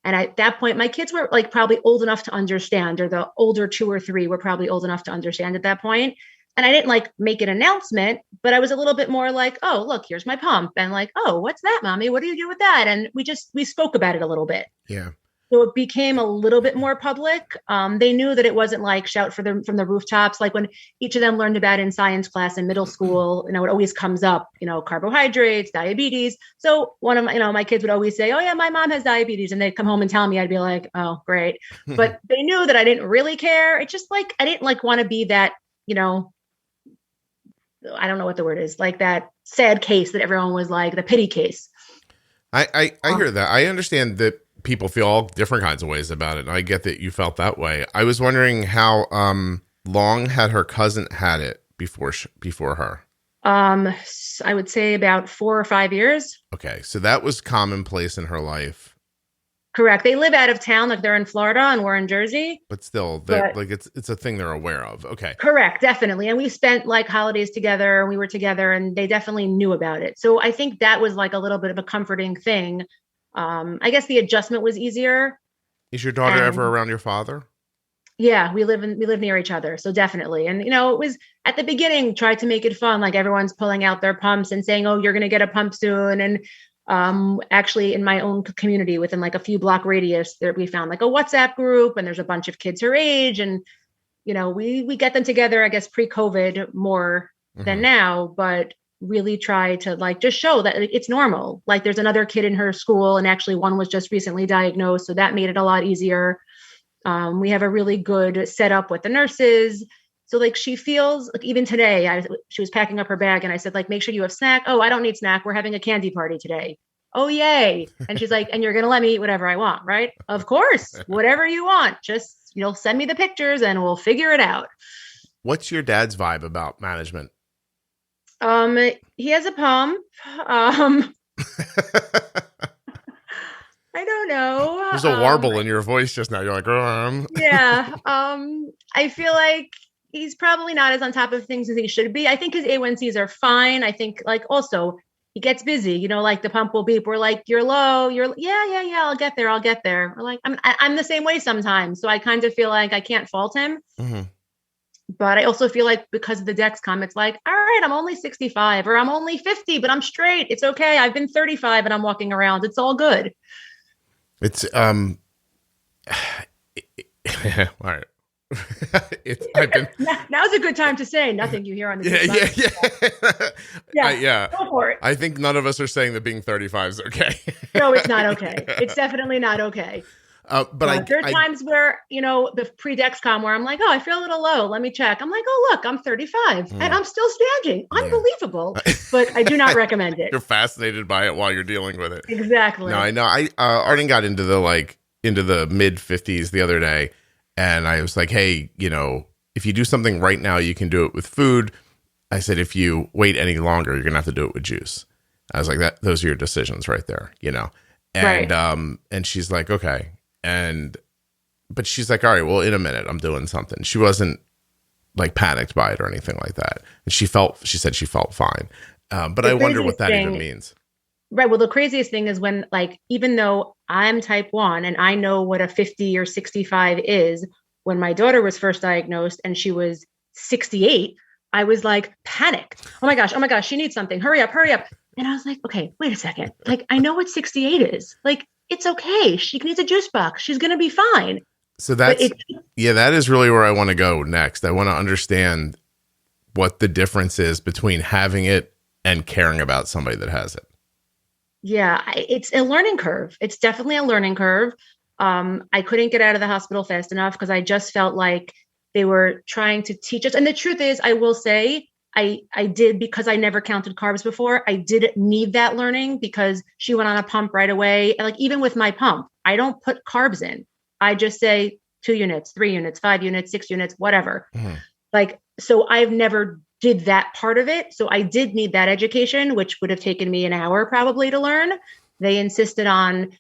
And at that point, my kids were like probably old enough to understand, or the older 2 or 3 were probably old enough to understand at that point. And I didn't like make an announcement, but I was a little bit more like, oh, look, here's my pump. And like, oh, what's that, mommy? What do you do with that? And we spoke about it a little bit. Yeah. So it became a little bit more public. They knew that it wasn't like shout for them from the rooftops. Like when each of them learned about in science class in middle school, it always comes up, carbohydrates, diabetes. So one of my kids would always say, oh yeah, my mom has diabetes. And they'd come home and tell me, I'd be like, oh, great. But they knew that I didn't really care. It's just like, I didn't like want to be that, I don't know what the word is, like that sad case that everyone was like, the pity case. I hear that. I understand that people feel all different kinds of ways about it. And I get that you felt that way. I was wondering how long had her cousin had it before her? I would say about 4 or 5 years. Okay. So that was commonplace in her life. Correct. They live out of town, like they're in Florida and we're in Jersey. But still, it's a thing they're aware of. Okay. Correct, definitely. And we spent like holidays together, and we were together, and they definitely knew about it. So I think that was like a little bit of a comforting thing. I guess the adjustment was easier. Is your daughter ever around your father? Yeah, we live near each other. So definitely. And, it was at the beginning, tried to make it fun. Like everyone's pulling out their pumps and saying, oh, you're going to get a pump soon. And actually in my own community within like a few block radius there, we found like a WhatsApp group, and there's a bunch of kids her age. And, we get them together, I guess, pre-COVID more than now, but really try to like just show that it's normal. Like there's another kid in her school, and actually one was just recently diagnosed. So that made it a lot easier. We have a really good setup with the nurses. So like she feels like even today, she was packing up her bag, and I said, like, make sure you have snack. Oh, I don't need snack. We're having a candy party today. Oh, yay. And she's like, and you're going to let me eat whatever I want, right? Of course, whatever you want. Just, send me the pictures and we'll figure it out. What's your dad's vibe about management? He has a pump. I don't know. There's a warble in your voice just now. You're like, yeah. I feel like he's probably not as on top of things as he should be. I think his A1Cs are fine. I think like also he gets busy, like the pump will beep. We're like, you're low. Yeah. I'll get there. We're like, I'm the same way sometimes. So I kind of feel like I can't fault him. Mm-hmm. But I also feel like because of the Dexcom, it's like, all right, I'm only 65 or I'm only 50, but I'm straight. It's okay. I've been 35 and I'm walking around. It's all good. It's, all right. Now's a good time to say nothing you hear on the yeah. Go for it. I think none of us are saying that being 35 is okay. No, it's not okay. It's definitely not okay. But there are times where, the pre-Dexcom where I'm like, oh, I feel a little low. Let me check. I'm like, oh, look, I'm 35 and I'm still standing. Unbelievable. But I do not recommend it. You're fascinated by it while you're dealing with it. Exactly. No, I know. Arden got into the mid 50s the other day. And I was like, hey, if you do something right now, you can do it with food. I said, if you wait any longer, you're going to have to do it with juice. I was like, those are your decisions right there, And, right. And she's like, okay. But she's like, all right, well, in a minute, I'm doing something. She wasn't like panicked by it or anything like that. And she said she felt fine. But I wonder what that even means. Right. Well, the craziest thing is when, like, even though I'm type 1 and I know what a 50 or 65 is, when my daughter was first diagnosed and she was 68, I was like panicked. Oh my gosh, she needs something. Hurry up. And I was like, okay, wait a second. Like, I know what 68 is. Like, it's okay. She needs a juice box. She's going to be fine. So that is really where I want to go next. I want to understand what the difference is between having it and caring about somebody that has it. Yeah, it's a learning curve. It's definitely a learning curve. I couldn't get out of the hospital fast enough because I just felt like they were trying to teach us. And the truth is, I will say, I did, because I never counted carbs before. I did need that learning because she went on a pump right away. And like, even with my pump, I don't put carbs in. I just say 2 units, 3 units, 5 units, 6 units, whatever. Mm-hmm. Like, so I've never did that part of it. So I did need that education, which would have taken me an hour probably to learn. They insisted on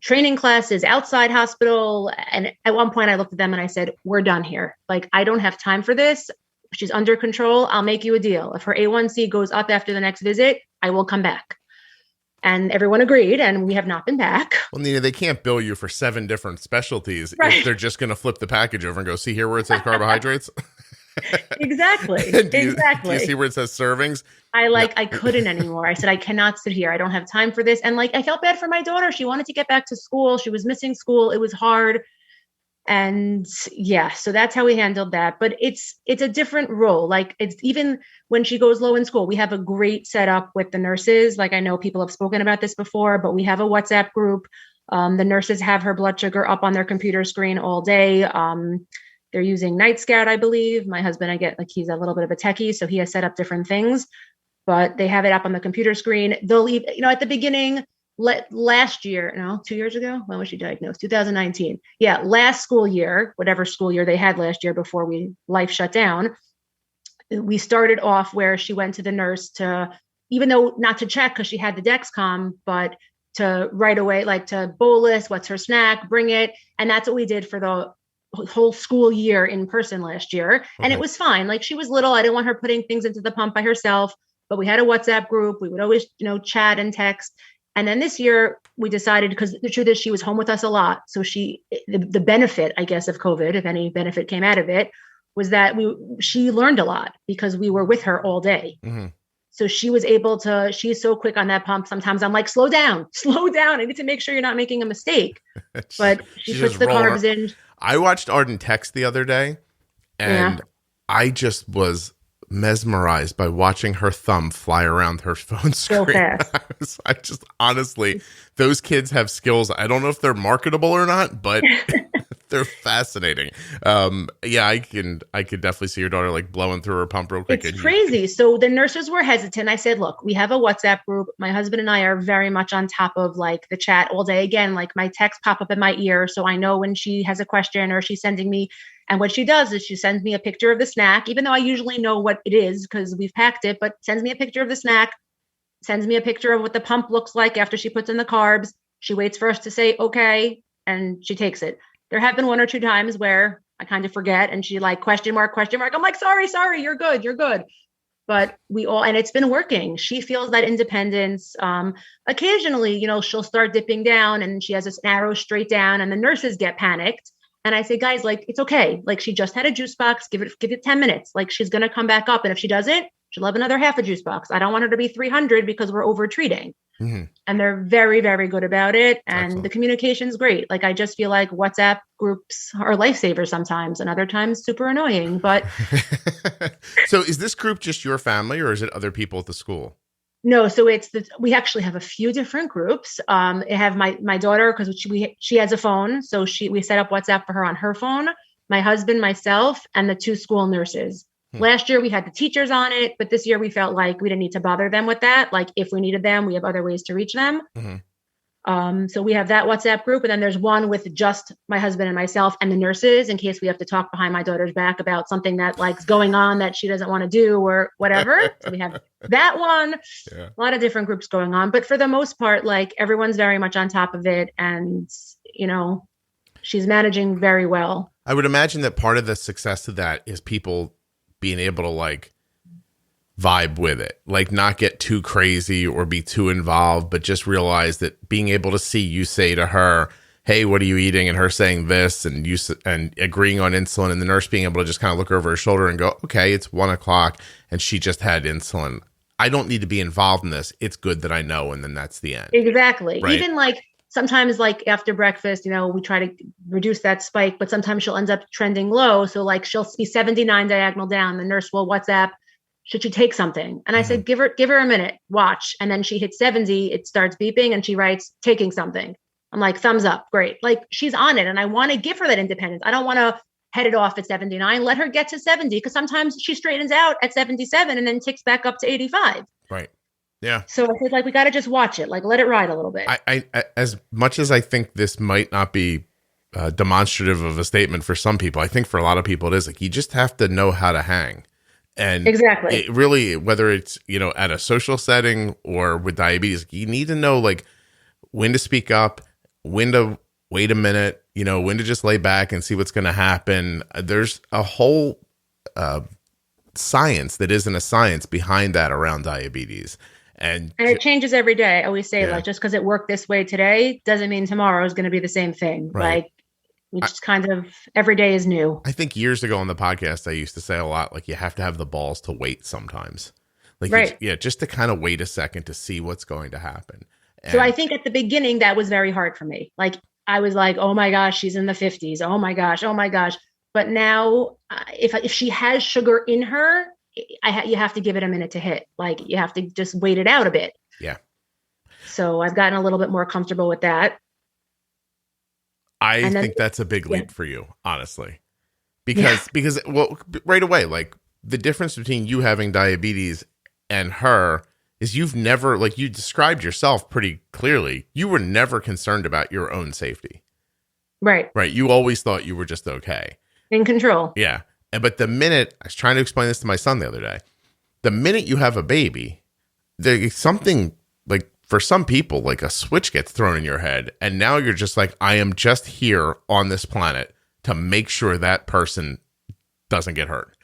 training classes outside hospital. And at one point I looked at them and I said, we're done here. Like, I don't have time for this. She's under control. I'll make you a deal. If her A1C goes up after the next visit, I will come back. And everyone agreed, and we have not been back. Well, Nina, they can't bill you for 7 different specialties right. if they're just going to flip the package over and go, see here where it says carbohydrates? Exactly. Do you see where it says servings? I couldn't anymore. I said, I cannot sit here. I don't have time for this. And like, I felt bad for my daughter. She wanted to get back to school. She was missing school. It was hard. And yeah, so that's how we handled that. But it's a different role. Like, it's even when she goes low in school, we have a great setup with the nurses. Like, I know people have spoken about this before, but we have a WhatsApp group. The nurses have her blood sugar up on their computer screen all day. They're using Night Scout, I believe. My husband, he's a little bit of a techie, so he has set up different things, but they have it up on the computer screen. They'll leave, at the beginning, last year, 2 years ago, when was she diagnosed? 2019. Yeah. Last school year, whatever school year they had last year before life shut down. We started off where she went to the nurse to, even though not to check because she had the Dexcom, but to right away, like to bolus, what's her snack, bring it. And that's what we did for the whole school year in person last year. Okay. And it was fine. Like, she was little. I didn't want her putting things into the pump by herself, but we had a WhatsApp group. We would always, chat and text. And then this year we decided, because the truth is she was home with us a lot. So the benefit, I guess, of COVID, if any benefit came out of it, was that she learned a lot because we were with her all day. Mm-hmm. So she was able to, she's so quick on that pump. Sometimes I'm like, slow down. I need to make sure you're not making a mistake. But she puts the carbs in. I watched Arden text the other day, and I just was mesmerized by watching her thumb fly around her phone screen. So fast. I just honestly, those kids have skills. I don't know if they're marketable or not, but they're fascinating. I could definitely see your daughter like blowing through her pump real quick. It's crazy. So the nurses were hesitant. I said, look, we have a WhatsApp group. My husband and I are very much on top of like the chat all day. Again, like my texts pop up in my ear. So I know when she has a question or she's sending me. And what she does is she sends me a picture of the snack, even though I usually know what it is because we've packed it, but sends me a picture of the snack, sends me a picture of what the pump looks like after she puts in the carbs. She waits for us to say, okay, and she takes it. There have been 1 or 2 times where I kind of forget and she like question mark. I'm like, sorry, you're good. But and it's been working. She feels that independence. Occasionally, she'll start dipping down and she has this arrow straight down and the nurses get panicked. And I say, guys, like, it's okay. Like, she just had a juice box. Give it 10 minutes. Like, she's going to come back up. And if she doesn't, she'll have another half a juice box. I don't want her to be 300 because we're over treating. Mm-hmm. And they're very, very good about it. And Excellent. The communication's great. Like, I just feel like WhatsApp groups are lifesavers sometimes and other times super annoying. But So is this group just your family or is it other people at the school? No, so we actually have a few different groups. I have my daughter because she has a phone, so we set up WhatsApp for her on her phone. My husband, myself, and the 2 school nurses. Last year we had the teachers on it, but this year we felt like we didn't need to bother them with that. Like if we needed them, we have other ways to reach them. Mm-hmm. So we have that WhatsApp group, and then there's one with just my husband and myself and the nurses in case we have to talk behind my daughter's back about something that like's going on that she doesn't want to do or whatever. So we have that one, a lot of different groups going on, but for the most part, like everyone's very much on top of it. And, she's managing very well. I would imagine that part of the success of that is people being able to like vibe with it, like not get too crazy or be too involved, but just realize that being able to see you say to her, hey, what are you eating? And her saying this and agreeing on insulin and the nurse being able to just kind of look over her shoulder and go, okay, it's 1:00 and she just had insulin. I don't need to be involved in this. It's good that I know. And then that's the end. Exactly. Right? Even like sometimes like after breakfast, we try to reduce that spike, but sometimes she'll end up trending low. So like she'll be 79 diagonal down. The nurse will WhatsApp, should she take something? And I said, give her a minute, watch. And then she hits 70, it starts beeping and she writes, taking something. I'm like, thumbs up, great. Like she's on it. And I want to give her that independence. I don't want to head it off at 79, let her get to 70. Cause sometimes she straightens out at 77 and then ticks back up to 85. Right. Yeah. So I said, like, we got to just watch it. Like, let it ride a little bit. I as much as I think this might not be demonstrative of a statement for some people, I think for a lot of people it is like, you just have to know how to hang. And exactly, it really, whether it's, at a social setting or with diabetes, you need to know like when to speak up, when to wait a minute, when to just lay back and see what's going to happen. There's a whole science that isn't a science behind that around diabetes. And it changes every day. I always say, Yeah. like, just because it worked this way today doesn't mean tomorrow is going to be the same thing. Right. Like, it's just kind of every day is new. I think years ago on the podcast, I used to say a lot, like, you have to have the balls to wait sometimes. Like, Right. just to kind of wait a second to see what's going to happen. So I think at the beginning, that was very hard for me. Like, I was like, oh my gosh, she's in the 50s. Oh my gosh. Oh my gosh. But now if she has sugar in her, you have to give it a minute to hit. Like, you have to just wait it out a bit. Yeah. So I've gotten a little bit more comfortable with that. I think that's a big leap for you, honestly, because well, right away, like, the difference between you having diabetes and her is you've never, like, you described yourself pretty clearly. You were never concerned about your own safety. Right. You always thought you were just okay. In control. Yeah. But the minute, I was trying to explain this to my son the other day, the minute you have a baby, there's something, like, for some people, like, a switch gets thrown in your head, and now you're just like, I am just here on this planet to make sure that person doesn't get hurt.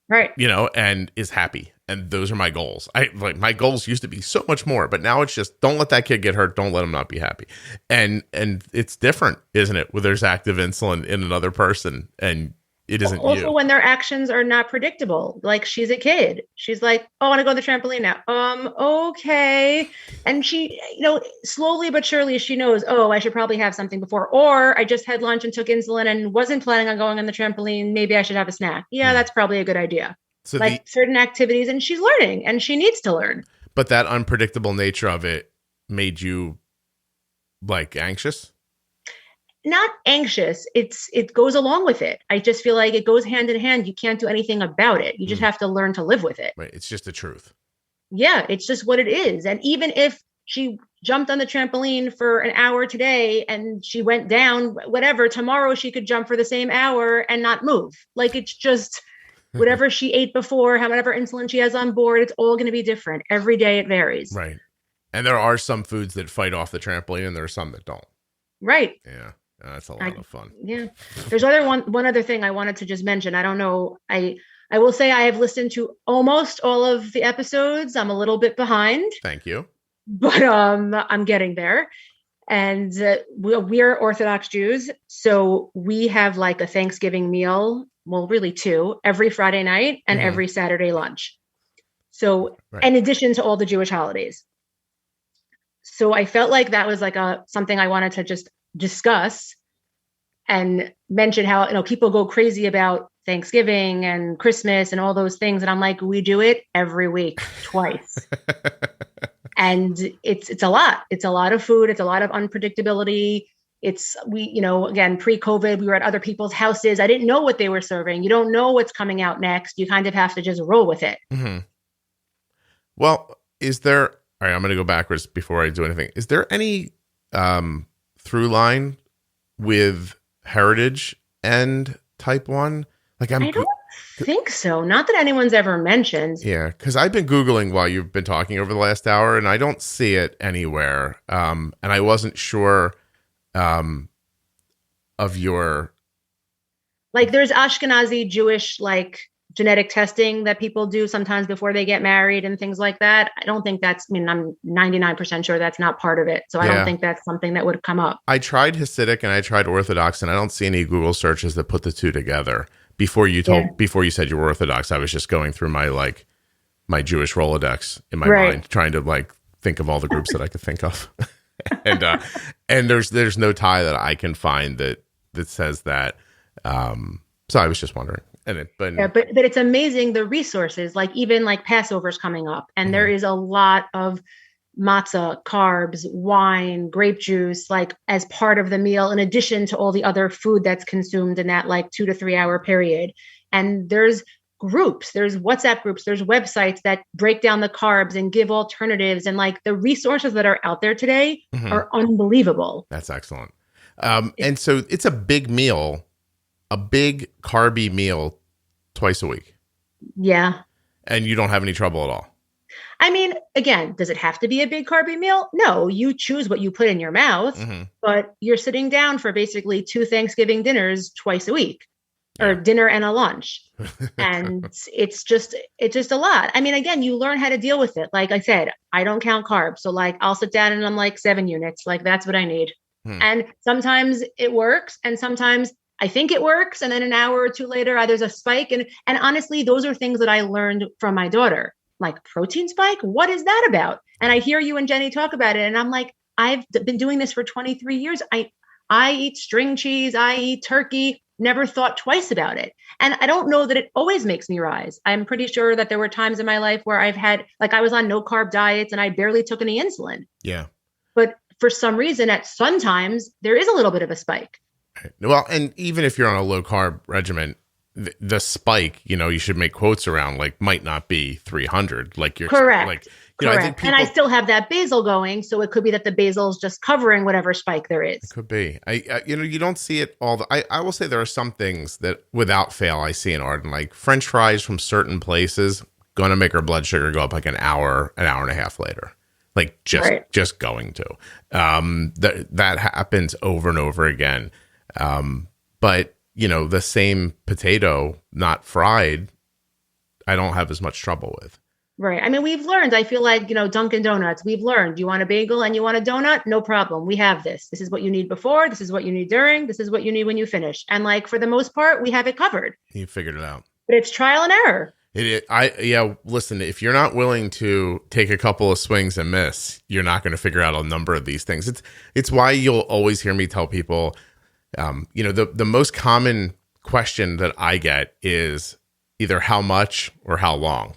Right. And is happy. And those are my goals. My goals used to be so much more, but now it's just, don't let that kid get hurt. Don't let him not be happy. And it's different, isn't it? Where there's active insulin in another person and it isn't also you. When their actions are not predictable. Like, she's a kid. She's like, oh, I want to go on the trampoline now. Okay. And she, slowly but surely she knows, oh, I should probably have something before, or I just had lunch and took insulin and wasn't planning on going on the trampoline. Maybe I should have a snack. Yeah, that's probably a good idea. So like certain activities, and she's learning and she needs to learn. But that unpredictable nature of it made you, like, anxious? Not anxious. It goes along with it. I just feel like it goes hand in hand. You can't do anything about it. You just have to learn to live with it. Right. It's just the truth. Yeah, it's just what it is. And even if she jumped on the trampoline for an hour today and she went down, whatever, tomorrow she could jump for the same hour and not move. Like, it's just whatever she ate before, whatever insulin she has on board, it's all going to be different. Every day it varies. Right. And there are some foods that fight off the trampoline and there are some that don't. Right. Yeah. That's a lot of fun. Yeah. There's one other thing I wanted to just mention. I don't know. I will say I have listened to almost all of the episodes. I'm a little bit behind. Thank you. But I'm getting there. And we're Orthodox Jews. So we have like a Thanksgiving meal. Well, really two, every Friday night and every Saturday lunch. So in addition to all the Jewish holidays. So I felt like that was like something I wanted to just discuss and mention how, people go crazy about Thanksgiving and Christmas and all those things. And I'm like, we do it every week, twice. And it's a lot. It's a lot of food. It's a lot of unpredictability. Again, pre-COVID, we were at other people's houses. I didn't know what they were serving. You don't know what's coming out next. You kind of have to just roll with it. Mm-hmm. Well, all right, I'm going to go backwards before I do anything. Is there any through line with heritage and type 1? Like, I don't think so. Not that anyone's ever mentioned. Yeah, because I've been Googling while you've been talking over the last hour, and I don't see it anywhere. And I wasn't sure of your... Like, there's Ashkenazi Jewish, like, genetic testing that people do sometimes before they get married and things like that. I don't think I'm 99% sure that's not part of it. So I don't think that's something that would come up. I tried Hasidic and I tried Orthodox, and I don't see any Google searches that put the two together. Before you said you were Orthodox, I was just going through my Jewish Rolodex in my mind, trying to, like, think of all the groups that I could think of. and there's no tie that I can find that says that. So I was just wondering. But it's amazing, the resources, like even like Passover's coming up, and there is a lot of matzah, carbs, wine, grape juice, like as part of the meal, in addition to all the other food that's consumed in that like 2 to 3 hour period. And there's groups, there's WhatsApp groups, there's websites that break down the carbs and give alternatives. And like the resources that are out there today are unbelievable. That's excellent. And so it's a big meal, a big carby meal twice a week. Yeah. And you don't have any trouble at all. I mean, again, does it have to be a big carby meal? No, you choose what you put in your mouth, but you're sitting down for basically 2 Thanksgiving dinners twice a week, or dinner and a lunch. And it's just a lot. I mean, again, you learn how to deal with it. Like I said, I don't count carbs. So like, I'll sit down and I'm like 7 units, like that's what I need. And sometimes it works. And sometimes I think it works. And then an hour or 2 later, there's a spike. And honestly, those are things that I learned from my daughter. Like, protein spike? What is that about? And I hear you and Jenny talk about it. And I'm like, I've been doing this for 23 years. I eat string cheese. I eat turkey. Never thought twice about it. And I don't know that it always makes me rise. I'm pretty sure that there were times in my life where I've had, like, I was on no carb diets and I barely took any insulin. Yeah. But for some reason, at sometimes there is a little bit of a spike. Well, and even if you're on a low carb regimen, the spike, you should make quotes around, like, might not be 300. Like, you're correct. Like, correct. I think people, and I still have that basal going, so it could be that the basal is just covering whatever spike there is. It could be. You don't see it all. I will say there are some things that, without fail, I see in Arden, like French fries from certain places, gonna make her blood sugar go up like an hour and a half later. Like, just going to. That happens over and over again. But the same potato, not fried, I don't have as much trouble with. Right. I mean, we've learned, I feel like, Dunkin' Donuts, we've learned, you want a bagel and you want a donut? No problem. We have this. This is what you need before. This is what you need during. This is what you need when you finish. And like, for the most part, we have it covered. You figured it out. But it's trial and error. Listen, if you're not willing to take a couple of swings and miss, you're not going to figure out a number of these things. It's why you'll always hear me tell people, the most common question that I get is either how much or how long.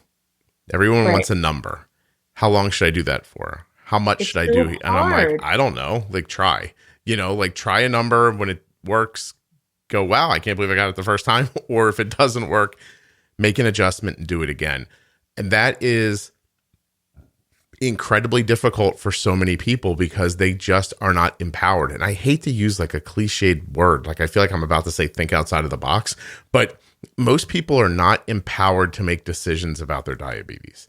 Everyone wants a number. How long should I do that for? How much should I do? And I'm like, I don't know. Like, try. Try a number. When it works, go, wow, I can't believe I got it the first time. Or if it doesn't work, make an adjustment and do it again. And that is incredibly difficult for so many people because they just are not empowered. And I hate to use like a cliched word. Like, I feel like I'm about to say think outside of the box, but most people are not empowered to make decisions about their diabetes.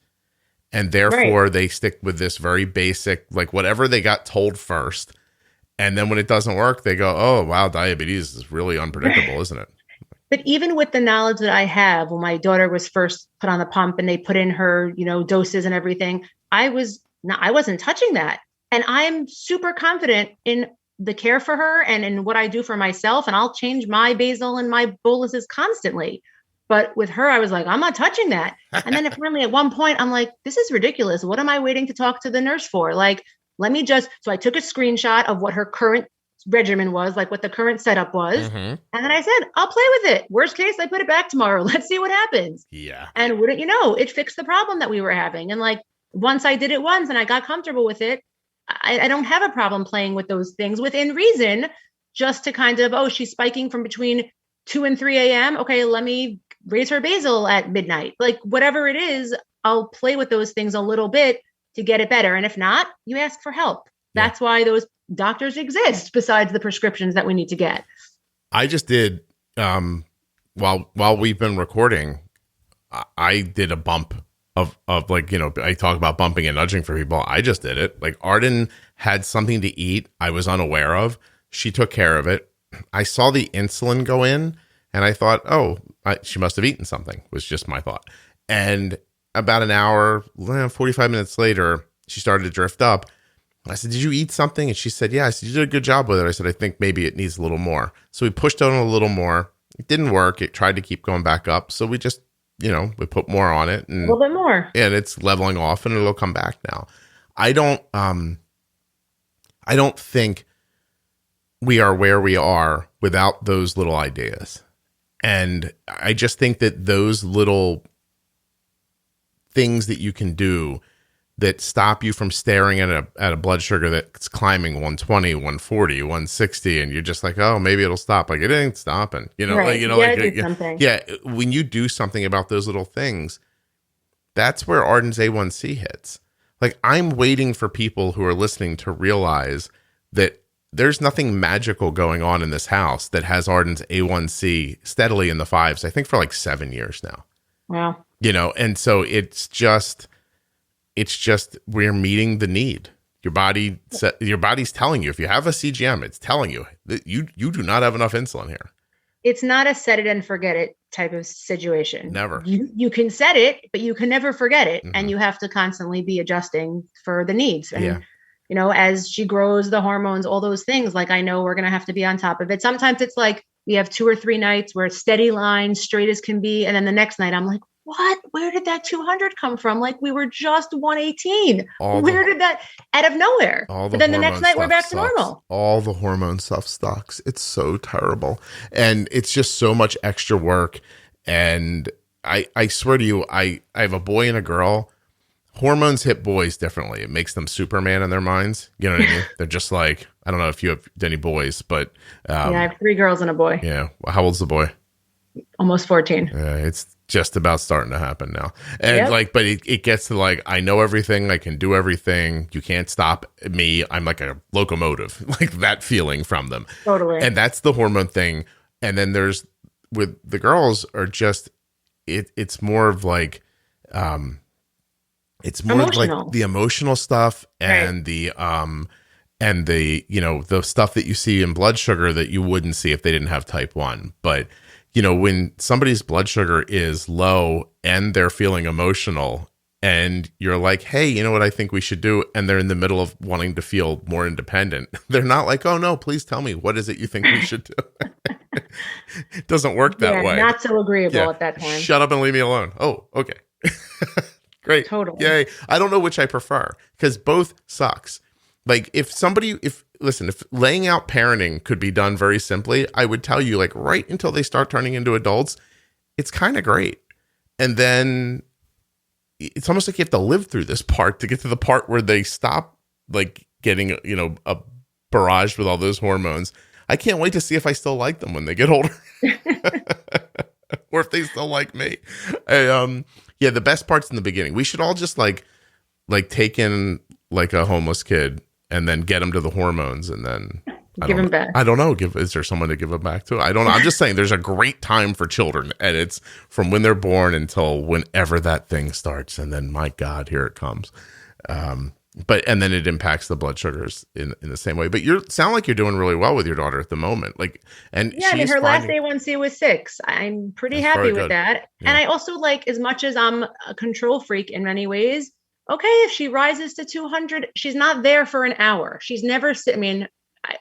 And therefore they stick with this very basic, like whatever they got told first. And then when it doesn't work, they go, oh, wow, diabetes is really unpredictable, isn't it? But even with the knowledge that I have, when my daughter was first put on the pump and they put in her, doses and everything, I wasn't touching that. And I'm super confident in the care for her and in what I do for myself. And I'll change my basal and my boluses constantly. But with her, I was like, I'm not touching that. And then finally at one point, I'm like, this is ridiculous. What am I waiting to talk to the nurse for? Like, so I took a screenshot of what her current regimen was, like what the current setup was. And then I said, I'll play with it. Worst case, I put it back tomorrow. Let's see what happens. Yeah. And wouldn't you know, it fixed the problem that we were having. And like, once I did it once and I got comfortable with it, I don't have a problem playing with those things within reason, just to kind of, she's spiking from between 2 and 3 a.m. Okay, let me raise her basal at midnight. Like, whatever it is, I'll play with those things a little bit to get it better. And if not, you ask for help. That's why those doctors exist besides the prescriptions that we need to get. I just did, while we've been recording, I did a bump of like, I talk about bumping and nudging for people. I just did it. Like, Arden had something to eat I was unaware of. She took care of it. I saw the insulin go in and I thought, she must have eaten something, was just my thought. And about an hour, 45 minutes later, she started to drift up. I said, did you eat something? And she said, yeah. I said, you did a good job with it. I said, I think maybe it needs a little more. So we pushed on a little more. It didn't work. It tried to keep going back up. So we just, we put more on it. And, a little bit more. And it's leveling off and it'll come back now. I don't think we are where we are without those little ideas. And I just think that those little things that you can do that stop you from staring at a blood sugar that's climbing 120, 140, 160, and you're just like, oh, maybe it'll stop. Like, it ain't stopping. Something. Yeah. When you do something about those little things, that's where Arden's A1C hits. Like, I'm waiting for people who are listening to realize that there's nothing magical going on in this house that has Arden's A1C steadily in the 5s, I think for like 7 years now. Wow. And so it's just, it's just we're meeting the need. Your body's telling you, if you have a CGM, it's telling you that you do not have enough insulin here. It's not a set it and forget it type of situation. Never. You can set it, but you can never forget it. Mhm. And you have to constantly be adjusting for the needs. And, Yeah. you know, as she grows, the hormones, all those things, like I know we're going to have to be on top of it. Sometimes it's like we have 2 or 3 nights where it's steady line, straight as can be. And then the next night I'm like, what? Where did that 200 come from? Like we were just 118. Where did that out of nowhere? But then the next night we're back to normal. All the hormone stuff sucks. It's so terrible. And it's just so much extra work. And I swear to you, I have a boy and a girl. Hormones hit boys differently. It makes them Superman in their minds. You know what I mean? They're just like, I don't know if you have any boys, but yeah, I have 3 girls and a boy. Yeah. How old's the boy? Almost 14. It's just about starting to happen now. And but it gets to like, I know everything. I can do everything. You can't stop me. I'm like a locomotive, like that feeling from them. Totally. And that's the hormone thing. And then there's with the girls are just, it's more of like, it's more emotional. Like the emotional stuff and the, you know, the stuff that you see in blood sugar that you wouldn't see if they didn't have type 1. But you know, when somebody's blood sugar is low and they're feeling emotional and you're like, hey, you know what I think we should do? And they're in the middle of wanting to feel more independent. They're not like, oh no, please tell me, what is it you think we should do? It doesn't work that way. Not so agreeable at that time. Shut up and leave me alone. Oh, okay. Great. Totally. Yay. I don't know which I prefer because both sucks. Like if laying out parenting could be done very simply, I would tell you like right until they start turning into adults, it's kind of great. And then it's almost like you have to live through this part to get to the part where they stop like getting, you know, a barrage with all those hormones. I can't wait to see if I still like them when they get older or if they still like me. Yeah, the best part's in the beginning. We should all just like take in like a homeless kid and then get them to the hormones and then give them back. I don't know. Is there someone to give them back to? I don't know. I'm just saying there's a great time for children and it's from when they're born until whenever that thing starts. And then my God, here it comes. And then it impacts the blood sugars in the same way. But you sound like you're doing really well with your daughter at the moment. Like, and yeah, I mean, her last A1C was 6. I'm pretty happy with that. Yeah. And I also like, as much as I'm a control freak in many ways, okay, if she rises to 200, she's not there for an hour. She's never,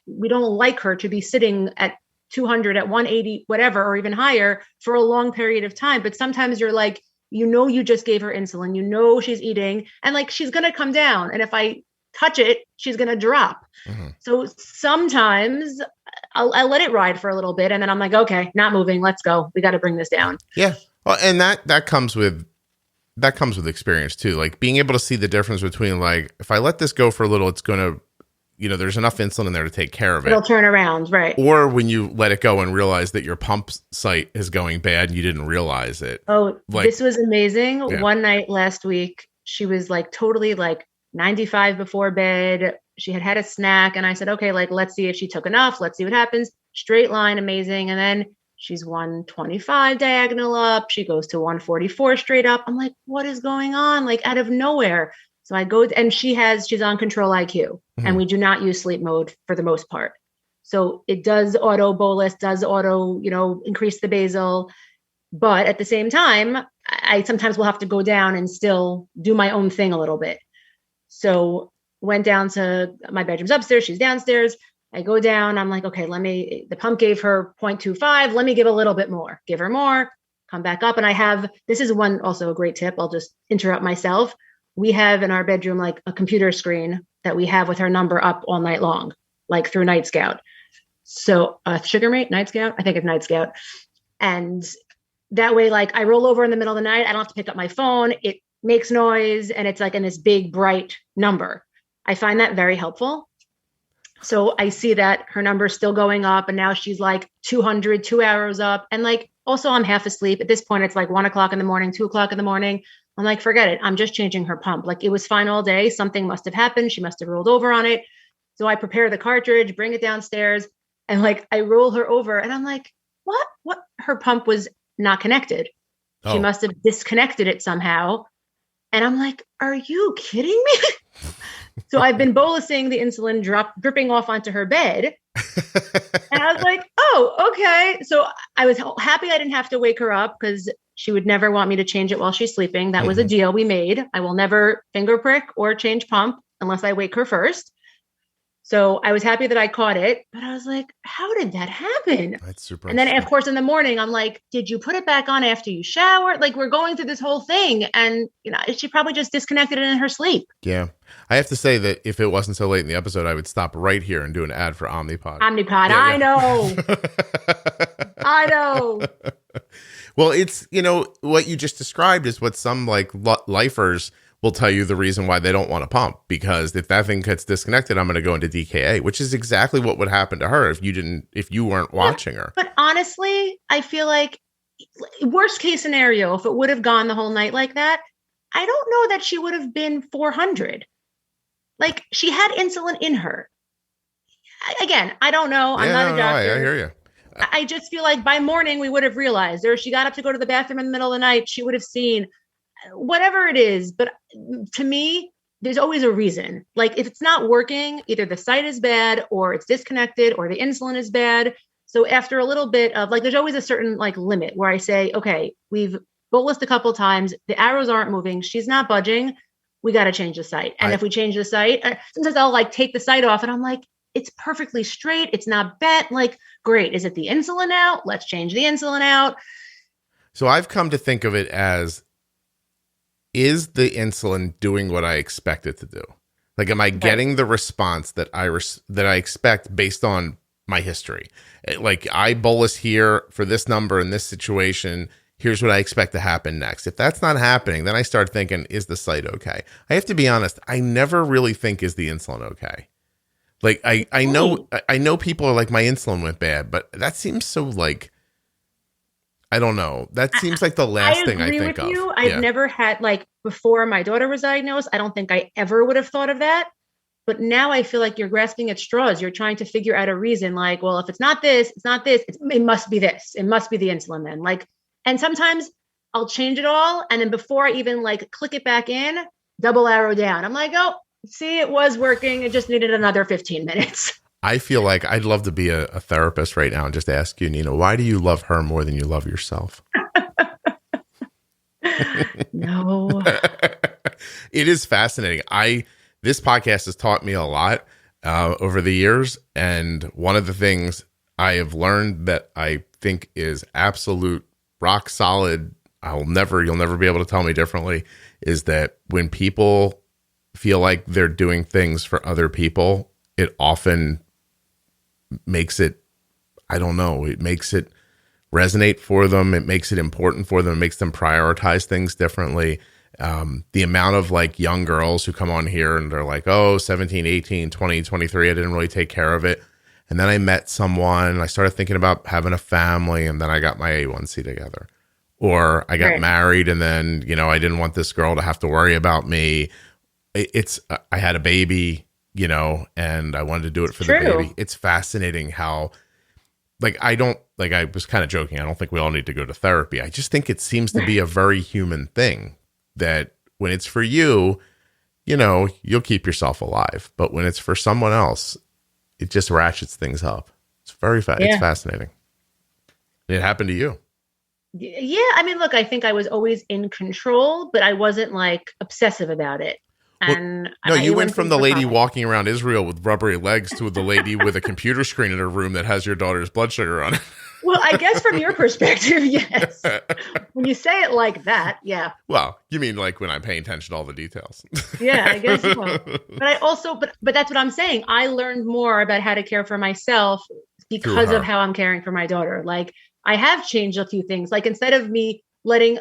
we don't like her to be sitting at 200, at 180, whatever, or even higher for a long period of time. But sometimes you're like, you know, you just gave her insulin, you know, she's eating and like, she's going to come down. And if I touch it, she's going to drop. Mm-hmm. So sometimes I'll let it ride for a little bit. And then I'm like, okay, not moving. Let's go. We got to bring this down. Yeah. Well, and that comes with experience too. Like being able to see the difference between like, if I let this go for a little, it's going to, you know, there's enough insulin in there to take care of it. It'll turn around. Right. Or when you let it go and realize that your pump site is going bad and you didn't realize it. Oh, like, this was amazing. Yeah. One night last week, she was like totally like 95 before bed. She had a snack and I said, okay, like, let's see if she took enough. Let's see what happens. Straight line. Amazing. And then she's 125 diagonal up. She goes to 144 straight up. I'm like, what is going on? Like out of nowhere. So I go and she's on control IQ and we do not use sleep mode for the most part. So it does auto bolus, does auto, you know, increase the basal. But at the same time, I sometimes will have to go down and still do my own thing a little bit. So went down to my bedroom's upstairs. She's downstairs. I go down. I'm like, okay, the pump gave her 0.25. Let me give a little bit more, give her more, come back up. And this is one, also a great tip. I'll just interrupt myself. We have in our bedroom, like a computer screen that we have with her number up all night long, like through Night Scout. So Sugar Mate, Night Scout, I think it's Night Scout. And that way, like I roll over in the middle of the night, I don't have to pick up my phone. It makes noise and it's like in this big, bright number. I find that very helpful. So I see that her number is still going up and now she's like 200, 2 hours up. And like, also I'm half asleep. At this point, it's like 1 o'clock in the morning, 2 o'clock in the morning. I'm like, forget it. I'm just changing her pump. Like it was fine all day. Something must have happened. She must have rolled over on it. So I prepare the cartridge, bring it downstairs. And like, I roll her over and I'm like, what? Her pump was not connected. She must have disconnected it somehow. And I'm like, are you kidding me? So I've been bolusing the insulin, dripping off onto her bed. And I was like, oh, okay. So I was happy I didn't have to wake her up because she would never want me to change it while she's sleeping. That was a deal we made. I will never finger prick or change pump unless I wake her first. So I was happy that I caught it, but I was like, how did that happen? That's super. And then of course in the morning, I'm like, did you put it back on after you showered? Like we're going through this whole thing. And she probably just disconnected it in her sleep. Yeah. I have to say that if it wasn't so late in the episode, I would stop right here and do an ad for Omnipod. Omnipod. Yeah, I know. I know. Well, it's, what you just described is what some like lifers will tell you the reason why they don't want to pump, because if that thing gets disconnected, I'm going to go into DKA, which is exactly what would happen to her if you weren't watching her. But honestly, I feel like worst case scenario, if it would have gone the whole night like that, I don't know that she would have been 400. Like she had insulin in her. Again, I don't know. I'm not a doctor. I hear you. I just feel like by morning we would have realized, or if she got up to go to the bathroom in the middle of the night, she would have seen whatever it is. But to me, there's always a reason. Like if it's not working, either the site is bad or it's disconnected or the insulin is bad. So after a little bit of there's always a certain limit where I say, okay, we've bolused a couple of times. The arrows aren't moving. She's not budging. We got to change the site. And if we change the site, sometimes I'll take the site off and I'm like, it's perfectly straight. It's not bent. Great. Is it the insulin out? Let's change the insulin out. So I've come to think of it as, is the insulin doing what I expect it to do? Am I getting the response that I expect based on my history? I bolus here for this number in this situation. Here's what I expect to happen next. If that's not happening, then I start thinking, is the site okay? I have to be honest. I never really think, is the insulin okay? I know people are like, my insulin went bad, but that seems so I don't know. That seems like the last thing I think of. I've never had before my daughter was diagnosed. I don't think I ever would have thought of that. But now I feel like you're grasping at straws. You're trying to figure out a reason. Well, if it's not this, it's not this. It must be this. It must be the insulin then. And sometimes I'll change it all. And then before I even click it back in, double arrow down. I'm like, oh, see, it was working. It just needed another 15 minutes. I feel like I'd love to be a therapist right now and just ask you, Nina, why do you love her more than you love yourself? No. It is fascinating. This podcast has taught me a lot over the years. And one of the things I have learned that I think is absolute rock solid, you'll never be able to tell me differently, is that when people feel like they're doing things for other people, it often makes it, it makes it resonate for them. It makes it important for them. It makes them prioritize things differently. The amount of young girls who come on here and they're like, oh, 17, 18, 20, 23, I didn't really take care of it. And then I met someone and I started thinking about having a family, and then I got my A1C together. Or I got married and then, I didn't want this girl to have to worry about me. I had a baby, and I wanted to do it for the baby. It's fascinating how, I was kind of joking. I don't think we all need to go to therapy. I just think it seems to be a very human thing that when it's for you, you'll keep yourself alive. But when it's for someone else, it just ratchets things up. It's very it's fascinating. It happened to you. Yeah. I mean, look, I think I was always in control, but I wasn't obsessive about it. And no, you went from the lady walking around Israel with rubbery legs to the lady with a computer screen in her room that has your daughter's blood sugar on it. Well, I guess from your perspective, yes. When you say it like that, yeah. Well, you mean when I'm paying attention to all the details. Yeah, I guess so. But I also, but that's what I'm saying. I learned more about how to care for myself because of how I'm caring for my daughter. I have changed a few things. Instead of me letting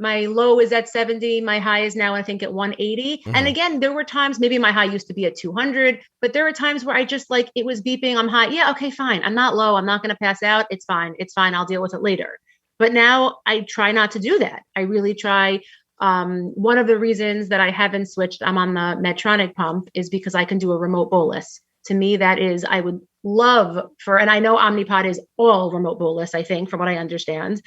my low is at 70, my high is now, I think, at 180. Mm-hmm. And again, there were times, maybe my high used to be at 200, but there were times where I just it was beeping. I'm high. Yeah. Okay, fine. I'm not low. I'm not going to pass out. It's fine. It's fine. I'll deal with it later. But now I try not to do that. I really try. One of the reasons that I haven't switched, I'm on the Medtronic pump, is because I can do a remote bolus. To me, that is, I would love and I know Omnipod is all remote bolus, I think, from what I understand.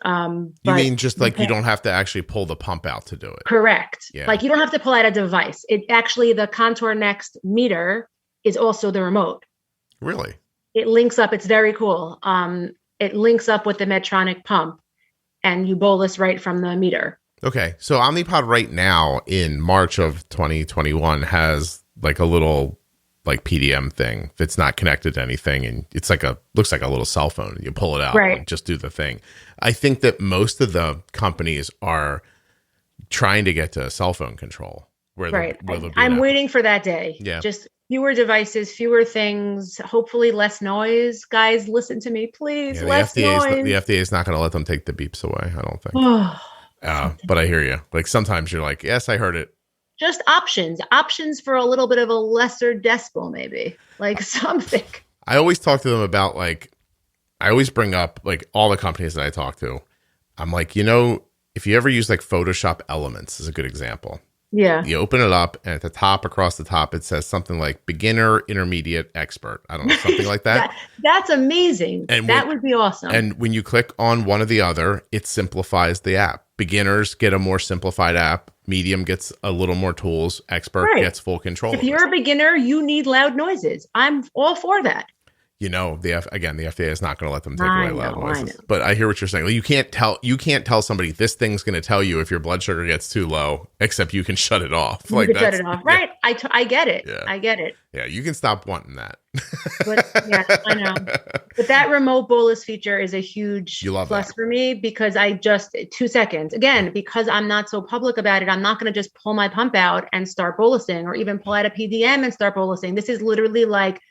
You mean just like you don't have to actually pull the pump out to do it? Correct. Yeah. Like you don't have to pull out a device. It actually, the Contour Next meter is also the remote. Really? It links up. It's very cool. It links up with the Medtronic pump and you bolus right from the meter. Okay. So Omnipod right now in March of 2021 has like a little like PDM thing that's not connected to anything. And it's like looks like a little cell phone. You pull it out and just do the thing. I think that most of the companies are trying to get to cell phone control. I'm waiting for that day. Yeah. Just fewer devices, fewer things, hopefully less noise. Guys, listen to me, please. Less noise. The FDA is not going to let them take the beeps away, I don't think. But I hear you. Like sometimes you're like, yes, I heard it. Just options for a little bit of a lesser decibel, maybe like something. I always talk to them about I always bring up like all the companies that I talk to. I'm like, if you ever use like Photoshop Elements is a good example. Yeah. You open it up and at the top, across the top, it says something like beginner, intermediate, expert. I don't know, something like that. That's amazing. And that would be awesome. And when you click on one or the other, it simplifies the app. Beginners get a more simplified app. Medium gets a little more tools. Expert gets full control. If you're a beginner, you need loud noises. I'm all for that. The FDA is not going to let them take away loud noises. But I hear what you're saying. Like, you can't tell somebody this thing's going to tell you if your blood sugar gets too low, except you can shut it off. You can shut it off. Right. I get it. Yeah. I get it. Yeah. You can stop wanting that. But yeah, I know. But that remote bolus feature is a huge plus for me because 2 seconds. Again, because I'm not so public about it, I'm not going to just pull my pump out and start bolusing or even pull out a PDM and start bolusing. This is literally like,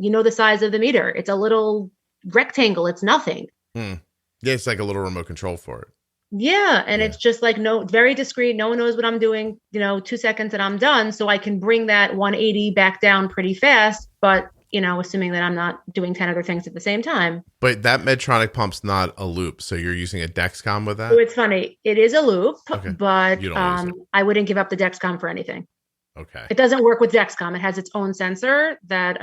the size of the meter. It's a little rectangle. It's nothing. Yeah, it's like a little remote control for it. Yeah. And it's just like, very discreet. No one knows what I'm doing, 2 seconds and I'm done. So I can bring that 180 back down pretty fast, but, assuming that I'm not doing 10 other things at the same time. But that Medtronic pump's not a loop. So you're using a Dexcom with that? So it's funny. It is a loop, but I wouldn't give up the Dexcom for anything. Okay. It doesn't work with Dexcom. It has its own sensor that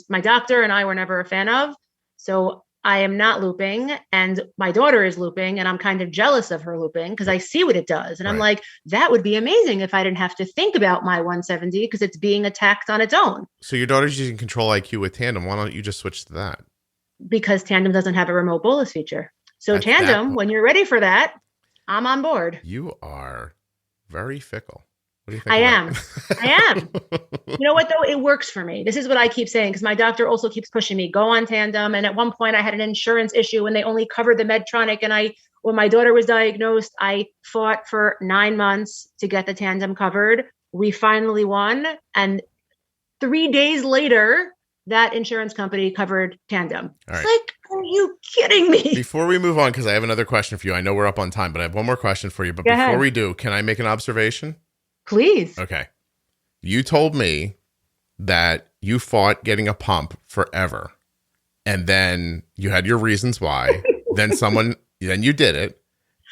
my doctor and I were never a fan of. So I am not looping and my daughter is looping and I'm kind of jealous of her looping because I see what it does. And I'm like, that would be amazing if I didn't have to think about my 170 because it's being attacked on its own. So your daughter's using Control IQ with Tandem. Why don't you just switch to that? Because Tandem doesn't have a remote bolus feature. So Tandem, when you're ready for that, I'm on board. You are very fickle. What do you think? I am. You know what, though? It works for me. This is what I keep saying because my doctor also keeps pushing me, go on Tandem. And at one point I had an insurance issue and they only covered the Medtronic. And when my daughter was diagnosed, I fought for 9 months to get the Tandem covered. We finally won. And 3 days later, that insurance company covered Tandem. All right. It's like, are you kidding me? Before we move on, because I have another question for you. I know we're up on time, but I have one more question for you. But before we do, can I make an observation? Please. Okay. You told me that you fought getting a pump forever. And then you had your reasons why. then you did it.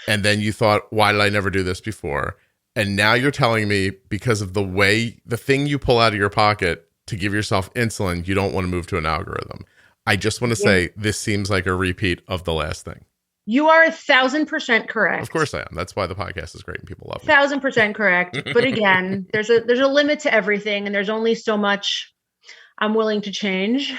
And then you thought, why did I never do this before? And now you're telling me because of the thing you pull out of your pocket to give yourself insulin, you don't want to move to an algorithm. I just want to say this seems like a repeat of the last thing. You are 1,000% correct. Of course I am. That's why the podcast is great and people love it. 1,000% correct. But again, there's a limit to everything, and there's only so much I'm willing to change.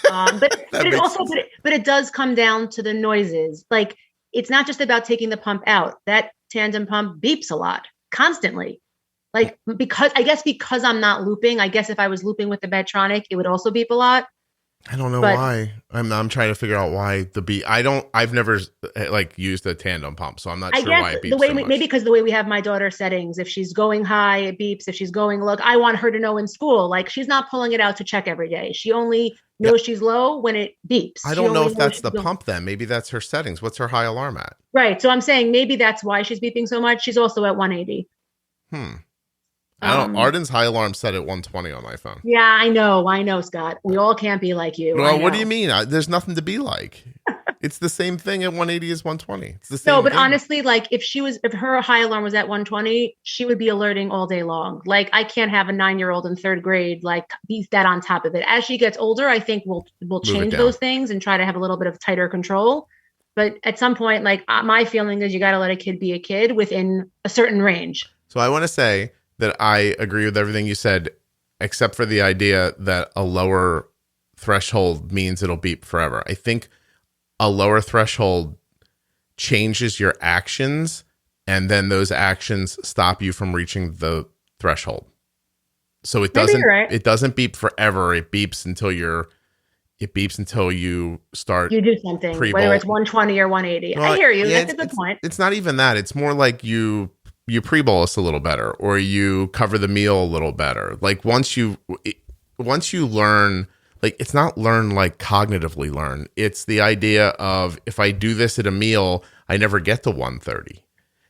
But it does come down to the noises. Like, it's not just about taking the pump out. That Tandem pump beeps a lot, constantly. Like, because I'm not looping. I guess if I was looping with the Medtronic, it would also beep a lot. I don't know why. I'm trying to figure out why the beep. I've never used a Tandem pump, so I'm not sure why it beeps so much. Maybe because the way we have my daughter's settings, if she's going high, it beeps. If she's going low, I want her to know in school, like she's not pulling it out to check every day. She only knows she's low when it beeps. I don't know if that's the pump then. Maybe that's her settings. What's her high alarm at? Right. So I'm saying maybe that's why she's beeping so much. She's also at 180. I don't. Arden's high alarm set at 120 on my phone. Yeah, I know, Scott. We all can't be like you. Well, what do you mean? There's nothing to be like. It's the same thing at 180 as 120. It's the same. No, but thing. honestly, like if her high alarm was at 120, she would be alerting all day long. Like I can't have a 9-year-old in 3rd grade like be that on top of it. As she gets older, I think we'll change those things and try to have a little bit of tighter control. But at some point, like my feeling is you got to let a kid be a kid within a certain range. So I want to say that I agree with everything you said, except for the idea that a lower threshold means it'll beep forever. I think a lower threshold changes your actions, and then those actions stop you from reaching the threshold. So it doesn't beep forever. It beeps until you start. You do something, whether it's 120 or 180. Well, I hear you. That's a good point. It's not even that. It's more like you pre-bolus a little better, or you cover the meal a little better. Like once you learn, like it's not learn like cognitively learn. It's the idea of if I do this at a meal, I never get to 130.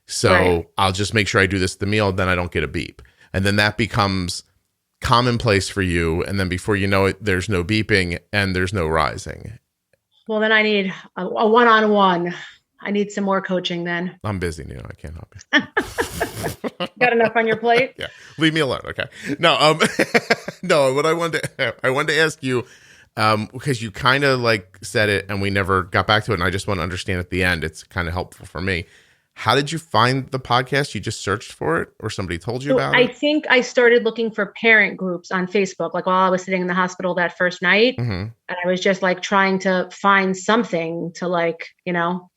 So I'll just make sure I do this at the meal, then I don't get a beep. And then that becomes commonplace for you. And then before you know it, there's no beeping and there's no rising. Well, then I need a one-on-one. I need some more coaching then. I'm busy, I can't help you. Got enough on your plate? Yeah. Leave me alone. Okay. No, no, what I wanted to ask you, because you kind of like said it and we never got back to it. And I just want to understand at the end, it's kind of helpful for me. How did you find the podcast? You just searched for it or somebody told you about it? I think I started looking for parent groups on Facebook, like while I was sitting in the hospital that first night. Mm-hmm. And I was just like trying to find something to like,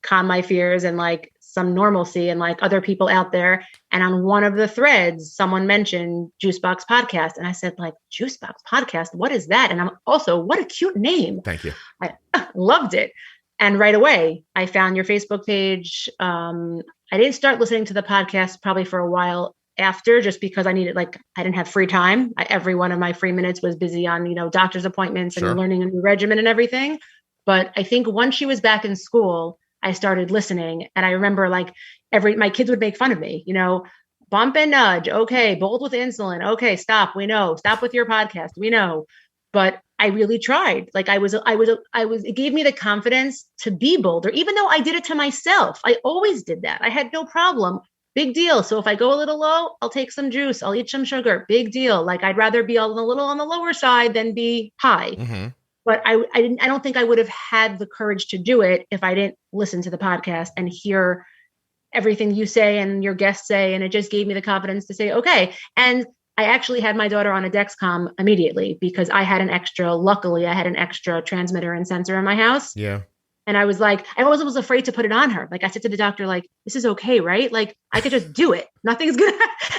calm my fears and like some normalcy and like other people out there. And on one of the threads, someone mentioned Juicebox Podcast. And I said like, Juicebox Podcast, what is that? And I'm also, what a cute name. Thank you. I loved it. And right away, I found your Facebook page. I didn't start listening to the podcast probably for a while after, just because I didn't have free time. Every one of my free minutes was busy on, doctor's appointments and learning a new regimen and everything. But I think once she was back in school, I started listening. And I remember like my kids would make fun of me, bump and nudge. Okay. Bold with insulin. Okay. Stop. We know. Stop with your podcast. We know. But I really tried. Like it gave me the confidence to be bolder, even though I did it to myself. I always did that. I had no problem. Big deal. So if I go a little low, I'll take some juice. I'll eat some sugar. Big deal. Like I'd rather be a little on the lower side than be high. Mm-hmm. But I don't think I would have had the courage to do it if I didn't listen to the podcast and hear everything you say and your guests say. And it just gave me the confidence to say, okay. And I actually had my daughter on a Dexcom immediately because luckily I had an extra transmitter and sensor in my house. Yeah. And I was like, I was afraid to put it on her. Like I said to the doctor, like, this is okay, right? Like I could just do it. Nothing's gonna,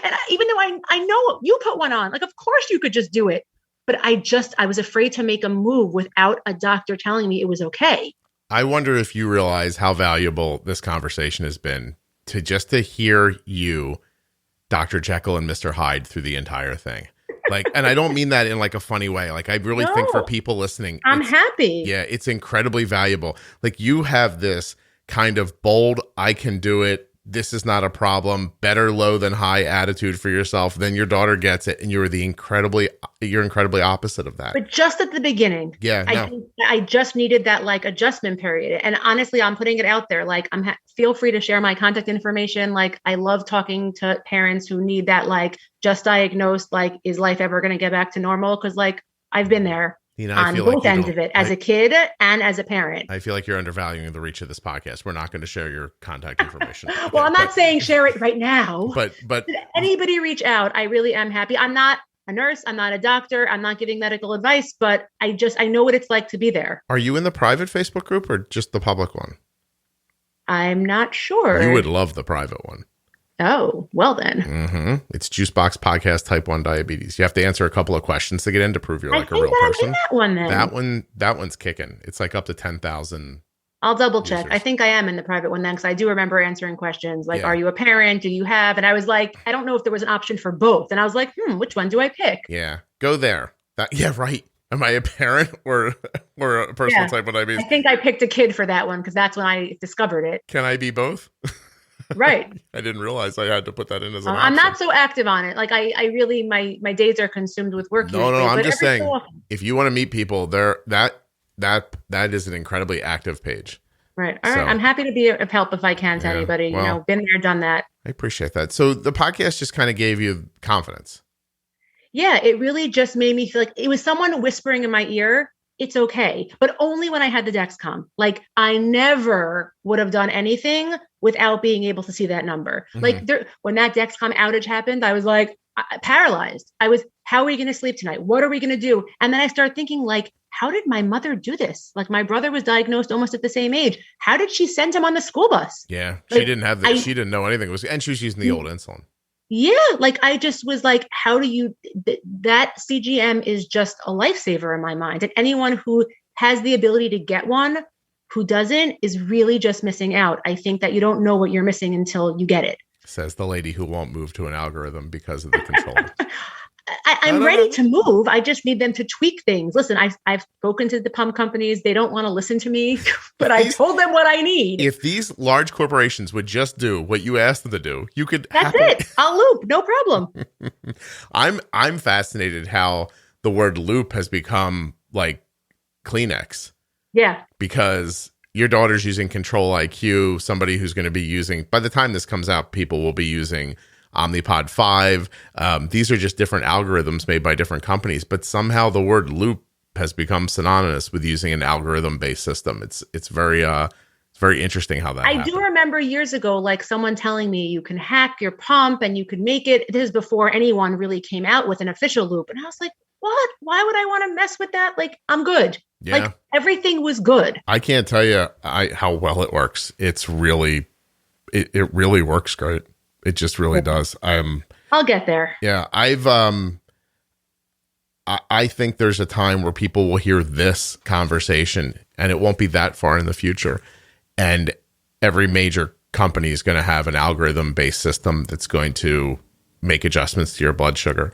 and even though I know you put one on, like, of course you could just do it. But I was afraid to make a move without a doctor telling me it was okay. I wonder if you realize how valuable this conversation has been to hear you, Dr. Jekyll and Mr. Hyde, through the entire thing. Like, and I don't mean that in like a funny way. Like I really think for people listening, I'm happy. Yeah, it's incredibly valuable. Like you have this kind of bold, I can do it. This is not a problem. Better low than high attitude for yourself. Then your daughter gets it, and you're incredibly opposite of that. But just at the beginning, I just needed that like adjustment period. And honestly, I'm putting it out there. Like, feel free to share my contact information. Like, I love talking to parents who need that. Like, just diagnosed. Like, is life ever going to get back to normal? Because like I've been there. On both ends of it, as a kid and as a parent. I feel like you're undervaluing the reach of this podcast. We're not going to share your contact information. Well, I'm not saying share it right now. But did anybody reach out? I really am happy. I'm not a nurse. I'm not a doctor. I'm not giving medical advice, but I know what it's like to be there. Are you in the private Facebook group or just the public one? I'm not sure. You would love the private one. Oh, well then. Mm-hmm. It's Juicebox Podcast Type 1 Diabetes. You have to answer a couple of questions to get in to prove you're like a real person. That one then. That one's kicking. It's like up to 10,000. I'll double check. I think I am in the private one then, because I do remember answering questions like, are you a parent? Do you have? And I was like, I don't know if there was an option for both. And I was like, which one do I pick? Yeah, go there. Right. Am I a parent or a person with type 1 diabetes? I think I picked a kid for that one because that's when I discovered it. Can I be both? Right. I didn't realize I had to put that in as an option. I'm not so active on it. Like I really, my days are consumed with work. No, I'm just saying, if you want to meet people there, that is an incredibly active page. Right. All right. I'm happy to be of help if I can to anybody, been there, done that. I appreciate that. So the podcast just kind of gave you confidence. Yeah. It really just made me feel like it was someone whispering in my ear, it's okay. But only when I had the Dexcom. Like I never would have done anything without being able to see that number. Like when that Dexcom outage happened, I was like paralyzed. I was, how are we going to sleep tonight? What are we going to do? And then I started thinking like, how did my mother do this? Like my brother was diagnosed almost at the same age. How did she send him on the school bus? Yeah. Like, She didn't have that. She didn't know anything. And she was using the old insulin. Yeah. Like I just was like, how do you, that CGM is just a lifesaver in my mind. And anyone who has the ability to get one who doesn't is really just missing out. I think that you don't know what you're missing until you get it. Says the lady who won't move to an algorithm because of the controller. I'm ready to move. I just need them to tweak things. Listen, I've spoken to the pump companies. They don't want to listen to me, but I told them what I need. If these large corporations would just do what you asked them to do, you could. That's it. I'll loop. No problem. I'm fascinated how the word loop has become like Kleenex. Yeah. Because your daughter's using Control IQ, somebody who's going to be using, by the time this comes out, people will be using Omnipod 5. These are just different algorithms made by different companies, but somehow the word loop has become synonymous with using an algorithm-based system. It's very interesting how that happened. I do remember years ago, like someone telling me you can hack your pump and you could make it. This is before anyone really came out with an official loop. And I was like, what? Why would I want to mess with that? Like, I'm good. Yeah. Like everything was good. I can't tell you how well it works. It's really, it really works great. It just really does. I'll get there. Yeah. I think there's a time where people will hear this conversation and it won't be that far in the future. And every major company is going to have an algorithm based system that's going to make adjustments to your blood sugar.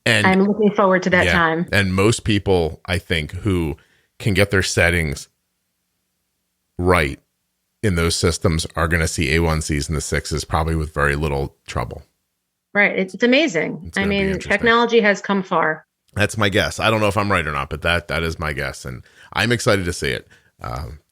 And I'm looking forward to that time. And most people, I think, who can get their settings right in those systems are going to see A1Cs in the 6s probably with very little trouble. Right. It's amazing. I mean, technology has come far. That's my guess. I don't know if I'm right or not, but that is my guess. And I'm excited to see it.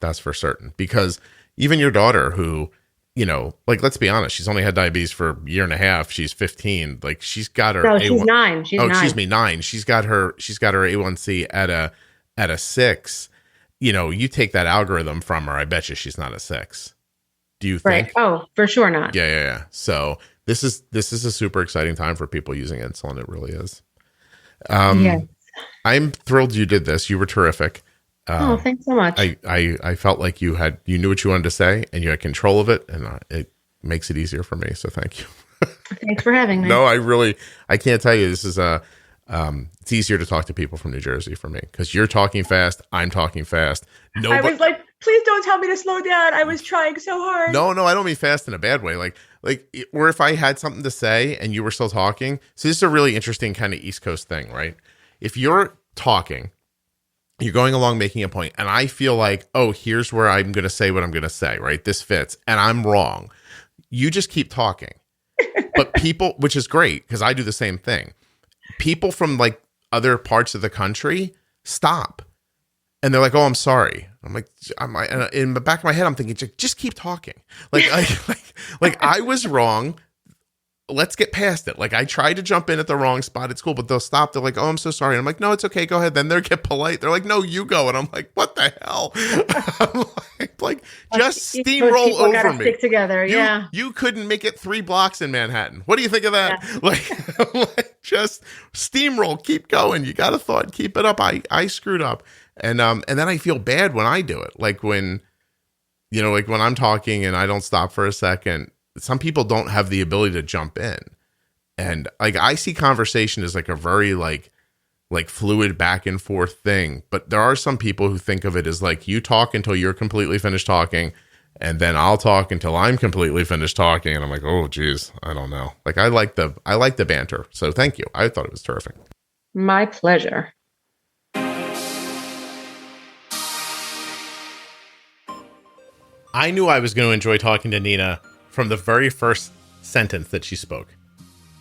That's for certain. Because even your daughter who, you know, like, let's be honest, she's only had diabetes for a year and a half. She's 15. Like she's got her. No, she's 9. She's 9. Excuse me, 9. She's got her A1C at a 6. You know, you take that algorithm from her, I bet you she's not a 6. Do you think? Right. Oh, for sure not. Yeah. So this is a super exciting time for people using insulin. It really is. Yes. I'm thrilled you did this. You were terrific. Thanks so much. I felt like you knew what you wanted to say and you had control of it, and it makes it easier for me. So thank you. Thanks for having me. No, I can't tell you. This is it's easier to talk to people from New Jersey for me because you're talking fast. I'm talking fast. I was like, please don't tell me to slow down. I was trying so hard. No, I don't mean fast in a bad way. Like, or if I had something to say and you were still talking. So this is a really interesting kind of East Coast thing, right? If you're talking, you're going along making a point, and I feel like, oh, here's where I'm going to say what I'm going to say, right? This fits, and I'm wrong. You just keep talking. But people, which is great because I do the same thing. People from like other parts of the country stop, and they're like, "Oh, I'm sorry." I'm like, in the back of my head, I'm thinking, just keep talking. Like I was wrong. Let's get past it. Like I tried to jump in at the wrong spot at school, but they'll stop. They're like, "Oh, I'm so sorry." And I'm like, "No, it's okay. Go ahead." Then they get polite. They're like, "No, you go." And I'm like, "What the hell?" I'm like just steamroll over me. Stick together. Yeah. You couldn't make it 3 blocks in Manhattan. What do you think of that? Yeah. Like just steamroll. Keep going. You got a thought. Keep it up. I screwed up. And then I feel bad when I do it. Like when I'm talking and I don't stop for a second. Some people don't have the ability to jump in, and like I see conversation as like a very like fluid back and forth thing. But there are some people who think of it as like you talk until you're completely finished talking, and then I'll talk until I'm completely finished talking. And I'm like, oh geez, I don't know. Like I like the banter. So thank you. I thought it was terrific. My pleasure. I knew I was going to enjoy talking to Nina from the very first sentence that she spoke.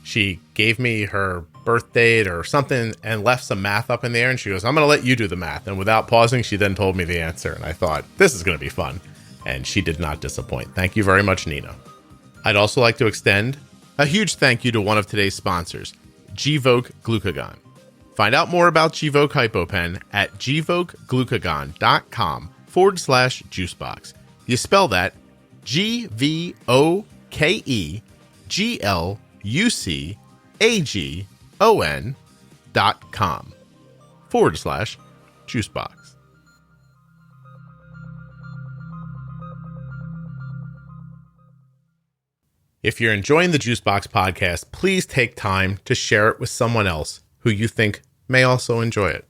She gave me her birth date or something and left some math up in the air, and she goes, "I'm going to let you do the math." And without pausing, she then told me the answer, and I thought, this is going to be fun. And she did not disappoint. Thank you very much, Nina. I'd also like to extend a huge thank you to one of today's sponsors, Gvoke Glucagon. Find out more about Gvoke HypoPen at gvokeglucagon.com/juicebox. You spell that GVOKEGLUCAGON.com/juicebox. If you're enjoying the Juicebox podcast, please take time to share it with someone else who you think may also enjoy it.